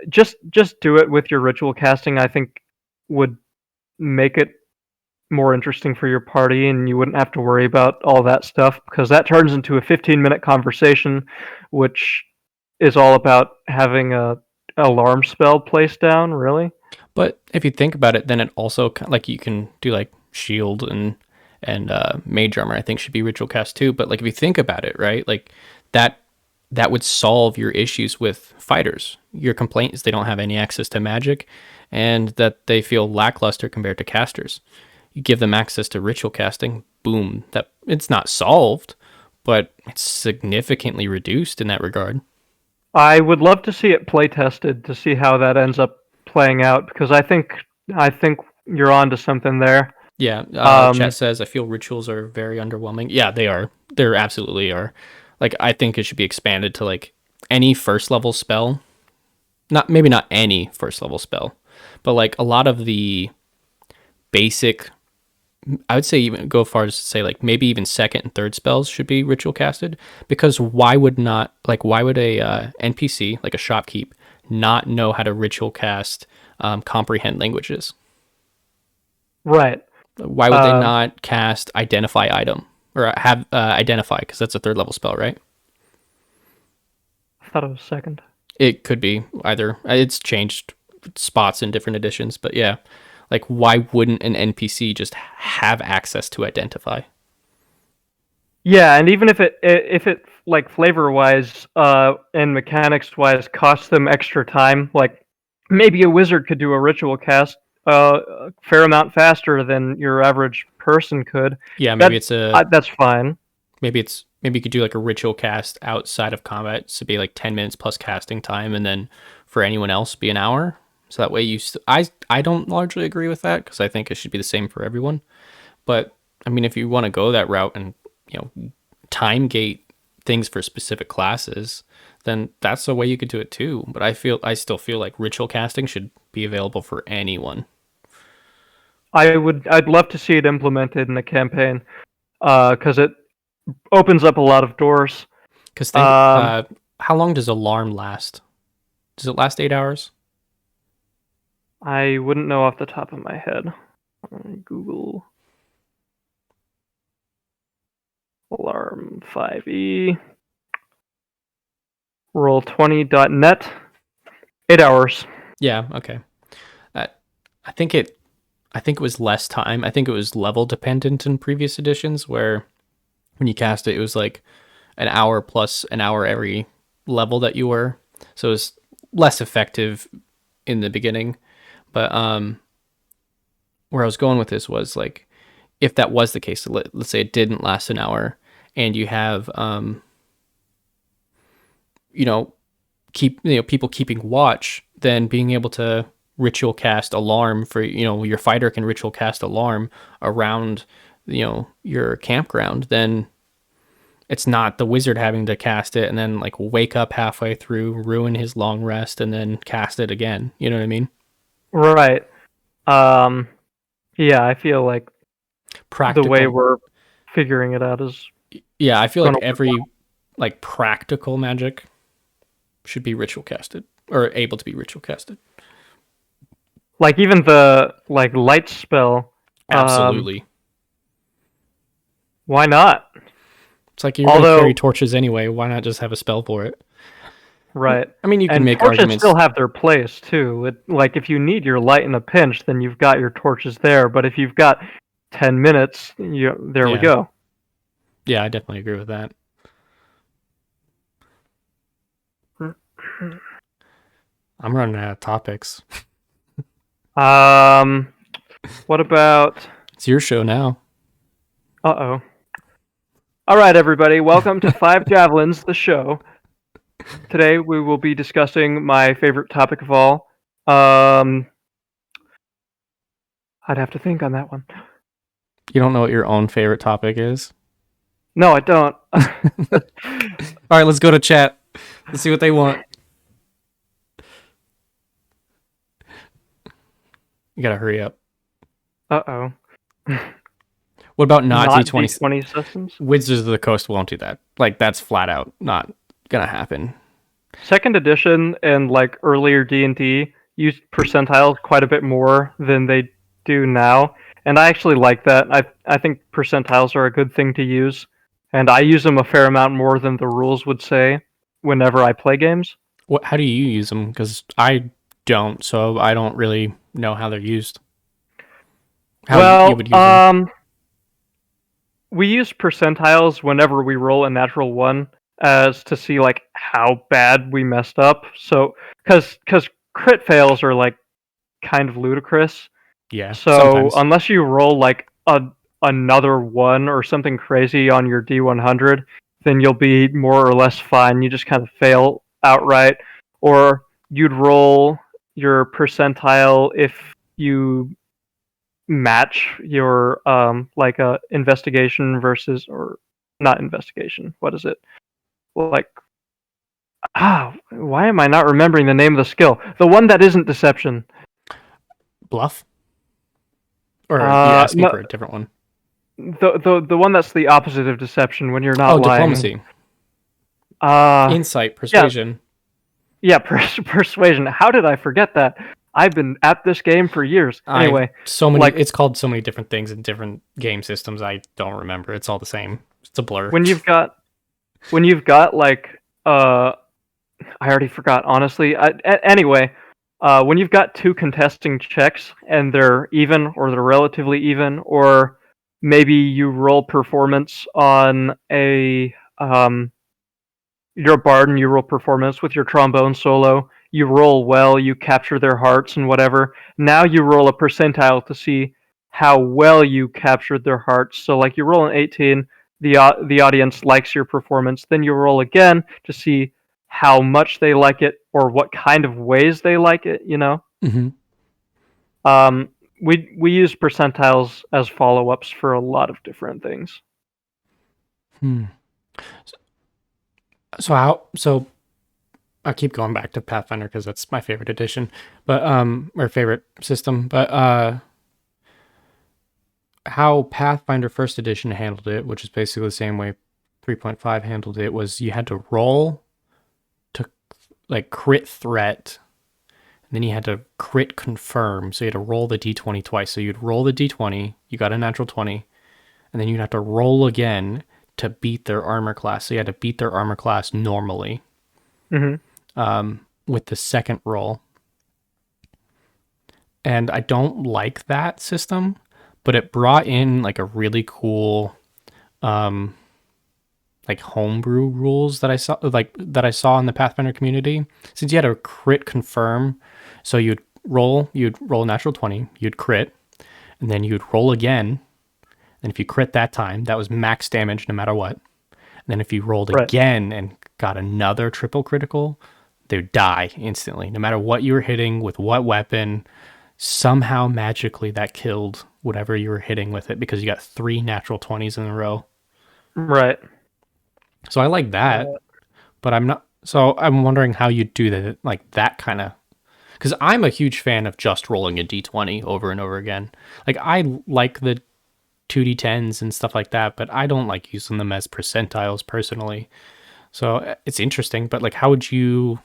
Speaker 2: Just do it with your ritual casting, I think, would make it more interesting for your party, and you wouldn't have to worry about all that stuff, because that turns into a 15-minute conversation, which is all about having a alarm spell placed down, really.
Speaker 1: But if you think about it, then it also, like, you can do like shield and mage armor, I think, should be ritual cast too. But like if you think about it, right, like that that would solve your issues with fighters. Your complaint is they don't have any access to magic, and that they feel lackluster compared to casters. You give them access to ritual casting, boom, that it's not solved, but it's significantly reduced in that regard.
Speaker 2: I would love to see it play tested to see how that ends up playing out because I think you're on to something there.
Speaker 1: Yeah, chat
Speaker 2: Um,
Speaker 1: says I feel rituals are very underwhelming. Yeah, they are. They absolutely are. Like I think it should be expanded to like any first level spell. Not maybe not any first level spell, but like a lot of the basic. I would say even go as far as to say like maybe even second and third spells should be ritual casted because why would a NPC like a shopkeep not know how to ritual cast comprehend languages?
Speaker 2: right.
Speaker 1: Why would they
Speaker 2: Um,
Speaker 1: not cast identify item or have identify because that's a third level spell, right?
Speaker 2: I thought it was second.
Speaker 1: It could be either. It's changed spots in different editions, but yeah, like why wouldn't an NPC just have access to identify?
Speaker 2: Yeah, and even if it like flavor wise and mechanics wise costs them extra time, like maybe a wizard could do a ritual cast a fair amount faster than your average person could.
Speaker 1: Yeah, maybe
Speaker 2: That
Speaker 1: it's a
Speaker 2: that's fine.
Speaker 1: maybe you could do like a ritual cast outside of combat, so be like 10 minutes plus casting time, and then for anyone else be an hour. So that way I don't largely agree with that because I think it should be the same for everyone. But I mean, if you want to go that route and time gate things for specific classes, then that's the way you could do it too. But I still feel like ritual casting should be available for anyone.
Speaker 2: I'd love to see it implemented in the campaign because it opens up a lot of doors.
Speaker 1: Because think,
Speaker 2: Um,
Speaker 1: how long does alarm last? Does it last 8 hours?
Speaker 2: I wouldn't know off the top of my head. Google alarm 5e roll20.net 8 hours.
Speaker 1: Yeah. Okay. Uh, I think it. I think it was less time. I think it was level dependent in previous editions, where when you cast it, it was like an hour plus an hour every level that you were. So it was less effective in the beginning. But where I was going with this was like, if that was the case, so let's say it didn't last an hour, and you have you know, people keeping watch, then being able to ritual cast alarm for your fighter can ritual cast alarm around your campground, then it's not the wizard having to cast it and then like wake up halfway through, ruin his long rest, and then cast it again. You know what I mean?
Speaker 2: Right. Um, yeah, I feel like the way
Speaker 1: Practical.
Speaker 2: we're figuring it out is
Speaker 1: Yeah, I feel like
Speaker 2: gonna work
Speaker 1: every
Speaker 2: well.
Speaker 1: like practical magic should be ritual casted or able to be ritual casted.
Speaker 2: Like even the like light spell. Um,
Speaker 1: Absolutely.
Speaker 2: why not?
Speaker 1: It's like you're going to carry
Speaker 2: Although,
Speaker 1: torches anyway. Why not just have a spell for it?
Speaker 2: right.
Speaker 1: I mean, you can
Speaker 2: And
Speaker 1: make
Speaker 2: torches
Speaker 1: arguments.
Speaker 2: still have their place too. Like if you need your light in a pinch, then you've got your torches there. But if you've got 10 minutes, there we
Speaker 1: Yeah.
Speaker 2: go.
Speaker 1: Yeah, I definitely agree with that. I'm running out of topics.
Speaker 2: Um, what about?
Speaker 1: It's your show now.
Speaker 2: Uh-oh. All right, everybody. Welcome to Five Javelins, the show. Today we will be discussing my favorite topic of all. I'd have to think on that one.
Speaker 1: You don't know what your own favorite topic is?
Speaker 2: No, I don't.
Speaker 1: All right, let's go to chat. Let's see what they want. You gotta hurry up.
Speaker 2: Uh-oh.
Speaker 1: What about not
Speaker 2: Not
Speaker 1: D20?
Speaker 2: D20 systems?
Speaker 1: Wizards of the Coast won't do that. Like, that's flat out not gonna happen.
Speaker 2: Second edition and like earlier D&D used percentiles quite a bit more than they do now, and I actually like that. I think percentiles are a good thing to use, and I use them a fair amount more than the rules would say whenever I play games.
Speaker 1: How do you use them? Because I don't, so I don't really know how they're used. How you would use them?
Speaker 2: We use percentiles whenever we roll a natural one as to see like how bad we messed up. So, because crit fails are like kind of ludicrous.
Speaker 1: Yeah,
Speaker 2: So
Speaker 1: sometimes.
Speaker 2: unless you roll like another one or something crazy on your D100, then you'll be more or less fine. You just kind of fail outright, or you'd roll your percentile if you match your like a investigation versus, or not investigation. What is it? Like, why am I not remembering the name of the skill? The one that isn't deception.
Speaker 1: Bluff? Or are you asking
Speaker 2: No,
Speaker 1: for a different one?
Speaker 2: the one that's the opposite of deception when you're
Speaker 1: Oh,
Speaker 2: not lying.
Speaker 1: diplomacy.
Speaker 2: Uh
Speaker 1: Insight,
Speaker 2: yeah,
Speaker 1: persuasion.
Speaker 2: yeah, persuasion. How did I forget that? I've been at this game for years.
Speaker 1: I
Speaker 2: Anyway,
Speaker 1: so many.
Speaker 2: like
Speaker 1: It's called so many different things in different game systems. I don't remember. It's all the same. It's a blur.
Speaker 2: when you've got like I already forgot honestly. Anyway, when you've got two contesting checks and they're even or they're relatively even, or maybe you roll performance on a you're a bard and you roll performance with your trombone solo. You roll well, you capture their hearts and whatever. Now you roll a percentile to see how well you captured their hearts. So like you roll an 18, the audience likes your performance. Then you roll again to see how much they like it or what kind of ways they like it. You know.
Speaker 1: Mm-hmm.
Speaker 2: Um, we use percentiles as follow ups for a lot of different things.
Speaker 1: Hmm. So I keep going back to Pathfinder because that's my favorite edition, but or favorite system. But how Pathfinder First Edition handled it, which is basically the same way 3.5 handled it, was you had to roll to like crit threat, and then you had to crit confirm. So you had to roll the d20 twice. So you'd roll the d20, you got a natural 20, and then you'd have to roll again to beat their armor class. So you had to beat their armor class normally. With the second roll. And I don't like that system, but it brought in like a really cool like homebrew rules that I saw in the Pathfinder community. Since you had a crit confirm, so you'd roll a natural 20, you'd crit, and then you'd roll again. And if you crit that time, that was max damage no matter what. And then if you rolled again and got another triple critical, they would die instantly. No matter what you were hitting with what weapon, somehow magically that killed whatever you were hitting with it because you got 3 natural 20s in a row.
Speaker 2: Right.
Speaker 1: So I like that, but I'm not. So I'm wondering how you do that, like that kind of. Because I'm a huge fan of just rolling a d20 over and over again. Like I like the 2d10s and stuff like that, but I don't like using them as percentiles personally. So it's interesting, but like, how would you?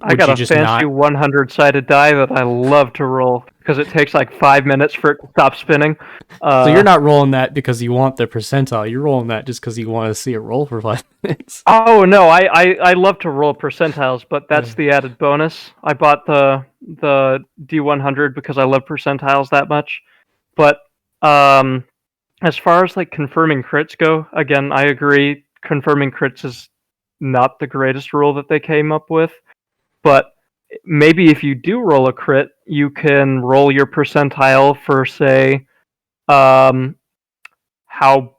Speaker 2: I got a fancy 100-sided die that I love to roll because it takes like 5 minutes for it to stop spinning.
Speaker 1: So you're not rolling that because you want the percentile. You're rolling that just because you want to see it roll for 5 minutes.
Speaker 2: Oh no, I love to roll percentiles, but that's the added bonus. I bought the D100 because I love percentiles that much. But as far as like confirming crits go, again, I agree. Confirming crits is not the greatest rule that they came up with. But maybe if you do roll a crit, you can roll your percentile for, say, how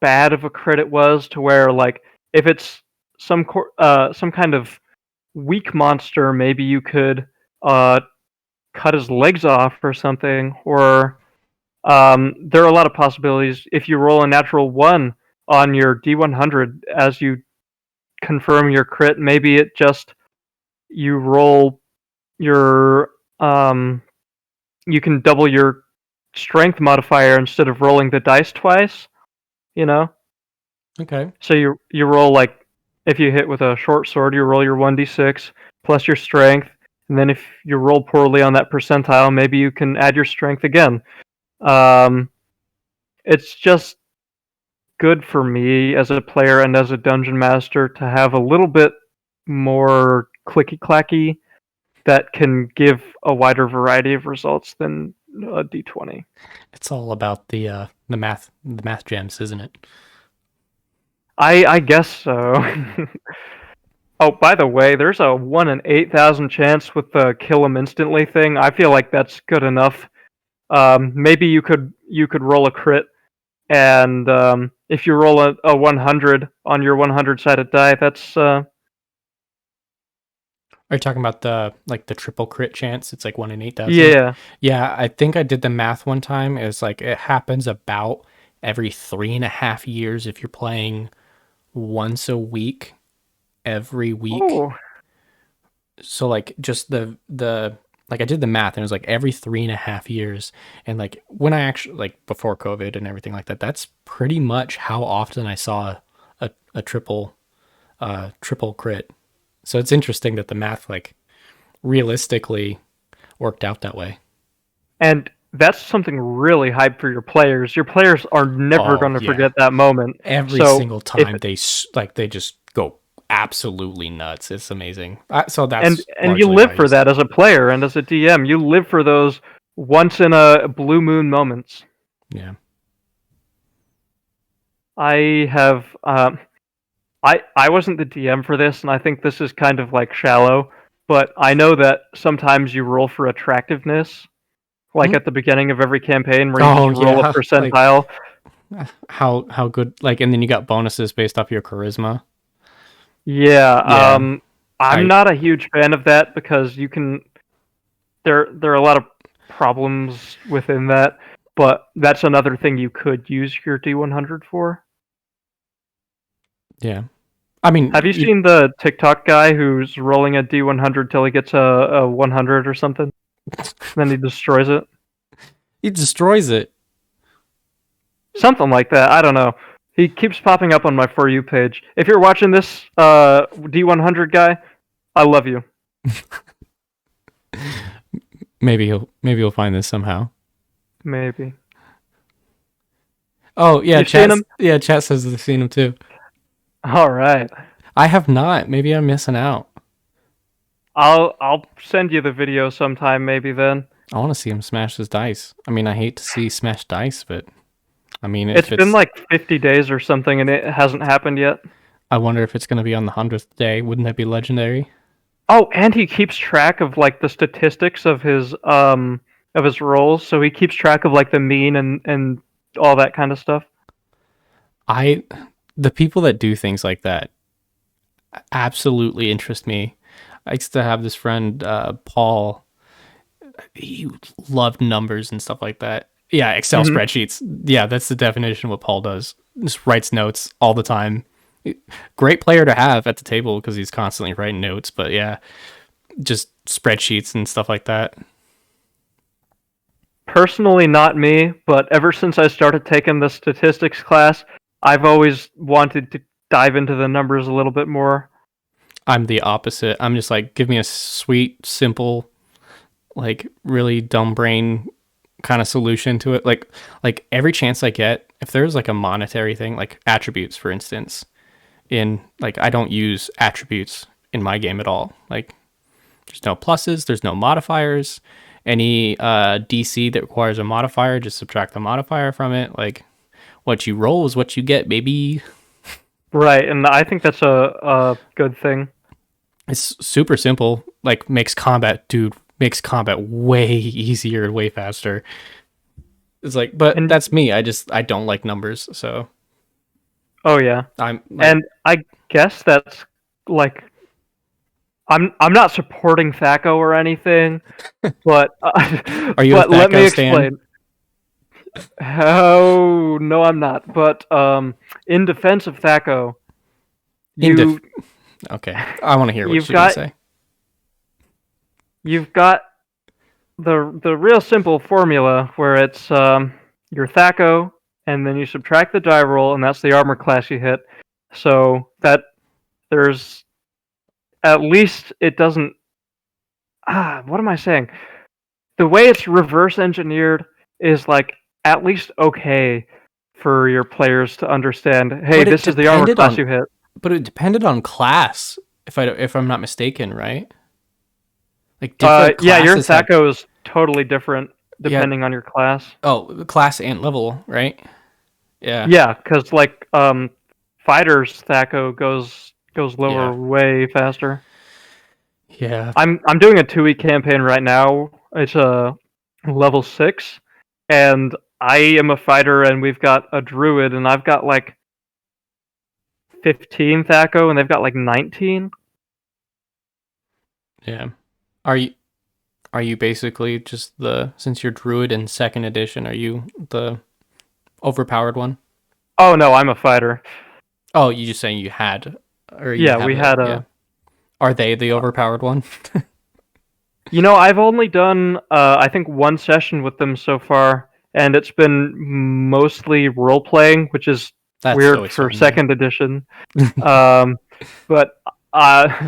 Speaker 2: bad of a crit it was, to where, like, if it's some kind of weak monster, maybe you could cut his legs off or something. Or there are a lot of possibilities. If you roll a natural 1 on your D100 as you confirm your crit, maybe it just you roll your you can double your strength modifier instead of rolling the dice twice, you know?
Speaker 1: Okay.
Speaker 2: So you roll, like, if you hit with a short sword, you roll your 1d6 plus your strength, and then if you roll poorly on that percentile, maybe you can add your strength again. It's just good for me as a player and as a dungeon master to have a little bit more clicky clacky that can give a wider variety of results than D20.
Speaker 1: It's all about the math gems, isn't it?
Speaker 2: I guess so. Oh, by the way, there's a 1 in 8,000 chance with the kill him instantly thing. I feel like that's good enough. Maybe you could roll a crit, and if you roll a 100 on your 100-sided die, that's
Speaker 1: Are you talking about the triple crit chance? It's like 1 in 8,000.
Speaker 2: yeah.
Speaker 1: Yeah, I think I did the math one time. It was like it happens about every 3.5 years if you're playing once a week, every week.
Speaker 2: Oh,
Speaker 1: So like just the like I did the math and it was like every 3.5 years. And like when I actually like before COVID and everything like that, that's pretty much how often I saw a triple crit. So it's interesting that the math like realistically worked out that way.
Speaker 2: and that's something really hype for your players. Your players are never
Speaker 1: Oh,
Speaker 2: going to
Speaker 1: yeah.
Speaker 2: forget that moment.
Speaker 1: Every
Speaker 2: So
Speaker 1: single time they just go absolutely nuts. It's amazing. So that's
Speaker 2: and you
Speaker 1: largely
Speaker 2: live
Speaker 1: why I
Speaker 2: for
Speaker 1: use
Speaker 2: that as a player and as a DM. You live for those once in a blue moon moments.
Speaker 1: Yeah.
Speaker 2: I have I wasn't the DM for this, and I think this is kind of like shallow, but I know that sometimes you roll for attractiveness, like at the beginning of every campaign where you
Speaker 1: Oh,
Speaker 2: just roll a
Speaker 1: yeah.
Speaker 2: percentile.
Speaker 1: How good, like, and then you got bonuses based off your charisma.
Speaker 2: Yeah,
Speaker 1: Yeah.
Speaker 2: I'm
Speaker 1: I
Speaker 2: not a huge fan of that because you can there are a lot of problems within that, but that's another thing you could use your D100 for.
Speaker 1: Yeah. I mean,
Speaker 2: Have you seen the TikTok guy who's rolling a D100 till he gets a 100 or something? Then he destroys it?
Speaker 1: he destroys it.
Speaker 2: Something like that. I don't know. He keeps popping up on my For You page. If you're watching this, D100 guy, I love you.
Speaker 1: Maybe he'll find this somehow.
Speaker 2: Maybe.
Speaker 1: Oh yeah,
Speaker 2: You've seen him?
Speaker 1: Yeah, chat says they've seen him too.
Speaker 2: All right.
Speaker 1: I have not. Maybe I'm missing out.
Speaker 2: I'll send you the video sometime. Maybe then.
Speaker 1: I want to see him smash his dice. I mean, I hate to see smash dice, but I mean,
Speaker 2: It's been like 50 days or something, and it hasn't happened yet.
Speaker 1: I wonder if it's going to be on the 100th day. Wouldn't that be legendary?
Speaker 2: Oh, and he keeps track of like the statistics of his rolls, so he keeps track of like the mean and all that kind of stuff.
Speaker 1: The people that do things like that absolutely interest me. I used to have this friend, Paul. He loved numbers and stuff like that. Yeah, Excel spreadsheets. Yeah, that's the definition of what Paul does. Just writes notes all the time. Great player to have at the table because he's constantly writing notes. But yeah, just spreadsheets and stuff like that.
Speaker 2: Personally, not me, but ever since I started taking the statistics class, I've always wanted to dive into the numbers a little bit more.
Speaker 1: I'm the opposite. I'm just like, give me a sweet, simple, like really dumb brain kind of solution to it. Like every chance I get, if there's like a monetary thing, like attributes, for instance, in like I don't use attributes in my game at all. Like there's no pluses, there's no modifiers. Any DC that requires a modifier, just subtract the modifier from it. Like what you roll is what you get, baby.
Speaker 2: Right, and I think that's a good thing.
Speaker 1: It's super simple. Like makes combat way easier and way faster. It's like, but
Speaker 2: And
Speaker 1: that's me. I don't like numbers, so
Speaker 2: oh yeah,
Speaker 1: I'm like,
Speaker 2: and I guess that's like I'm not supporting Thaco or anything, but
Speaker 1: are you a
Speaker 2: but let me
Speaker 1: Thaco
Speaker 2: explain.
Speaker 1: stan?
Speaker 2: Oh no, I'm not. But in defense of Thaco,
Speaker 1: Okay, I want to hear what
Speaker 2: you've
Speaker 1: you're gonna
Speaker 2: got
Speaker 1: say.
Speaker 2: you've got the real simple formula where it's your Thaco, and then you subtract the die roll, and that's the armor class you hit. So that there's at least it doesn't. What am I saying? The way it's reverse engineered is like at least okay for your players to understand. Hey, this is the armor class you hit.
Speaker 1: But it depended on class, if I'm not mistaken, right? Like different
Speaker 2: Yeah, your
Speaker 1: classes have
Speaker 2: Thaco is totally different. depending on your class.
Speaker 1: Oh, class and level, right? Yeah.
Speaker 2: Yeah, because like fighters Thaco goes lower
Speaker 1: Yeah.
Speaker 2: way faster.
Speaker 1: Yeah.
Speaker 2: I'm doing a 2-week campaign right now. It's a level 6, and I am a fighter, and we've got a druid, and I've got like 15 Thaco, and they've got like 19.
Speaker 1: Yeah. Are you basically just since you're druid in second edition, are you the overpowered one?
Speaker 2: Oh no, I'm a fighter.
Speaker 1: Oh, you just saying you had, or you
Speaker 2: Yeah,
Speaker 1: have
Speaker 2: we
Speaker 1: a,
Speaker 2: had
Speaker 1: yeah.
Speaker 2: a.
Speaker 1: Are they the overpowered one?
Speaker 2: I've only done I think one session with them so far, and it's been mostly role playing, which is
Speaker 1: That's
Speaker 2: weird
Speaker 1: always
Speaker 2: for
Speaker 1: fun, yeah.
Speaker 2: second edition. But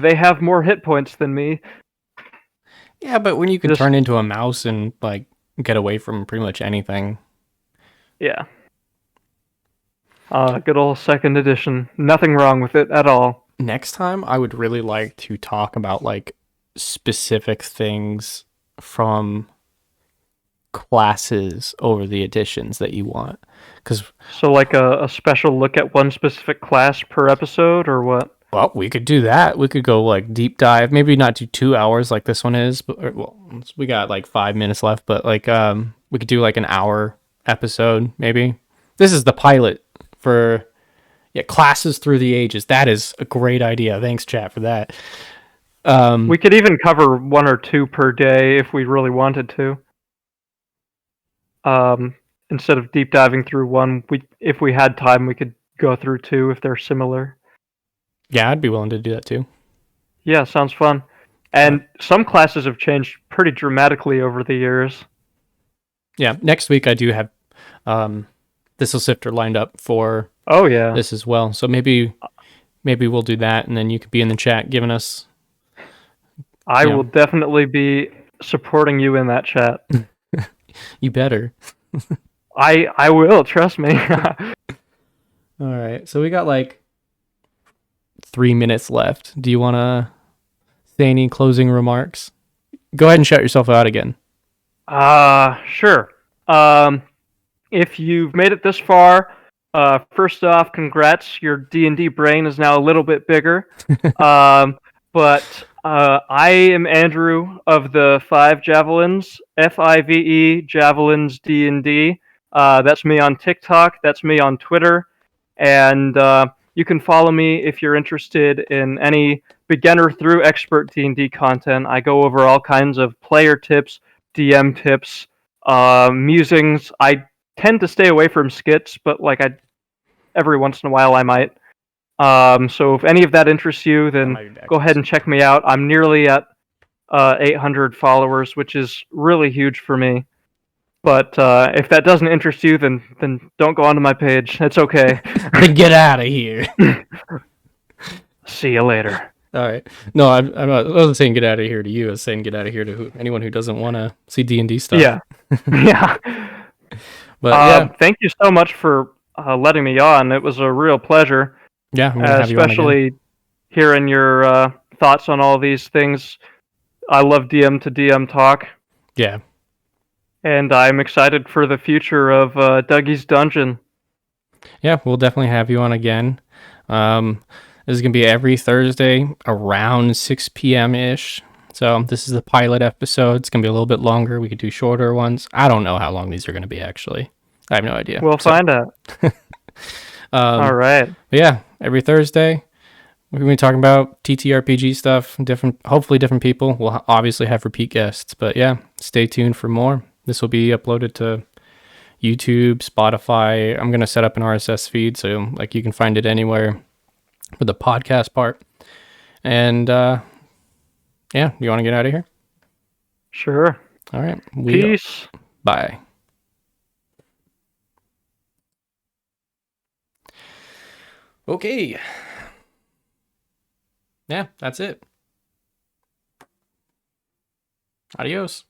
Speaker 2: they have more hit points than me.
Speaker 1: Yeah, but when you can
Speaker 2: Just
Speaker 1: turn into a mouse and like get away from pretty much anything.
Speaker 2: yeah. Good old second edition. Nothing wrong with it at all.
Speaker 1: Next time, I would really like to talk about like specific things from classes over the editions that you want. Because,
Speaker 2: So like a special look at one specific class per episode, or what?
Speaker 1: well, we could do that. We could go like deep dive. Maybe not do 2 hours like this one is, but well, we got like 5 minutes left. But like, we could do like an hour episode. Maybe this is the pilot for classes through the ages. That is a great idea. Thanks, chat, for that.
Speaker 2: We could even cover 1 or 2 per day if we really wanted to. Instead of deep diving through one, if we had time, we could go through 2 if they're similar.
Speaker 1: Yeah, I'd be willing to do that too.
Speaker 2: Yeah, sounds fun. And some classes have changed pretty dramatically over the years.
Speaker 1: Yeah, next week I do have Thistle Sifter lined up for
Speaker 2: Oh yeah.
Speaker 1: this as well. So maybe we'll do that, and then you could be in the chat giving us.
Speaker 2: I will definitely be supporting you in that chat.
Speaker 1: You better.
Speaker 2: I will, trust me.
Speaker 1: All right, so we got like 3 minutes left. Do you want to say any closing remarks? Go ahead and shout yourself out again.
Speaker 2: Sure. If you've made it this far, first off, congrats. Your D&D brain is now a little bit bigger. But I am Andrew of the 5 Javelins, FIVE Javelins D&D. That's me on TikTok. That's me on Twitter. And you can follow me if you're interested in any beginner through expert D&D content. I go over all kinds of player tips, DM tips, musings. I tend to stay away from skits, but every once in a while I might. So if any of that interests you, then go ahead and check me out. I'm nearly at 800 followers, which is really huge for me. But if that doesn't interest you, then don't go onto my page. It's okay.
Speaker 1: Then get out of here.
Speaker 2: See you later.
Speaker 1: All right. No, I wasn't saying get out of here to you. I was saying get out of here to anyone who doesn't want to see D&D stuff.
Speaker 2: Yeah. Yeah.
Speaker 1: But
Speaker 2: thank you so much for letting me on. It was a real pleasure.
Speaker 1: Yeah, I'm gonna have you on again.
Speaker 2: Especially hearing your thoughts on all these things. I love DM to DM talk.
Speaker 1: Yeah.
Speaker 2: And I'm excited for the future of Dougy's Dungeon.
Speaker 1: Yeah, we'll definitely have you on again. This is going to be every Thursday around 6 p.m.-ish. So this is the pilot episode. It's going to be a little bit longer. We could do shorter ones. I don't know how long these are going to be, actually. I have no idea.
Speaker 2: We'll find out. All right.
Speaker 1: Yeah, every Thursday, we're going to be talking about TTRPG stuff, hopefully different people. We'll obviously have repeat guests. But yeah, stay tuned for more. This will be uploaded to YouTube, Spotify. I'm going to set up an RSS feed so like you can find it anywhere for the podcast part. And yeah, you want to get out of here?
Speaker 2: Sure.
Speaker 1: All right.
Speaker 2: Peace.
Speaker 1: Bye. Okay. Yeah, that's it. Adios.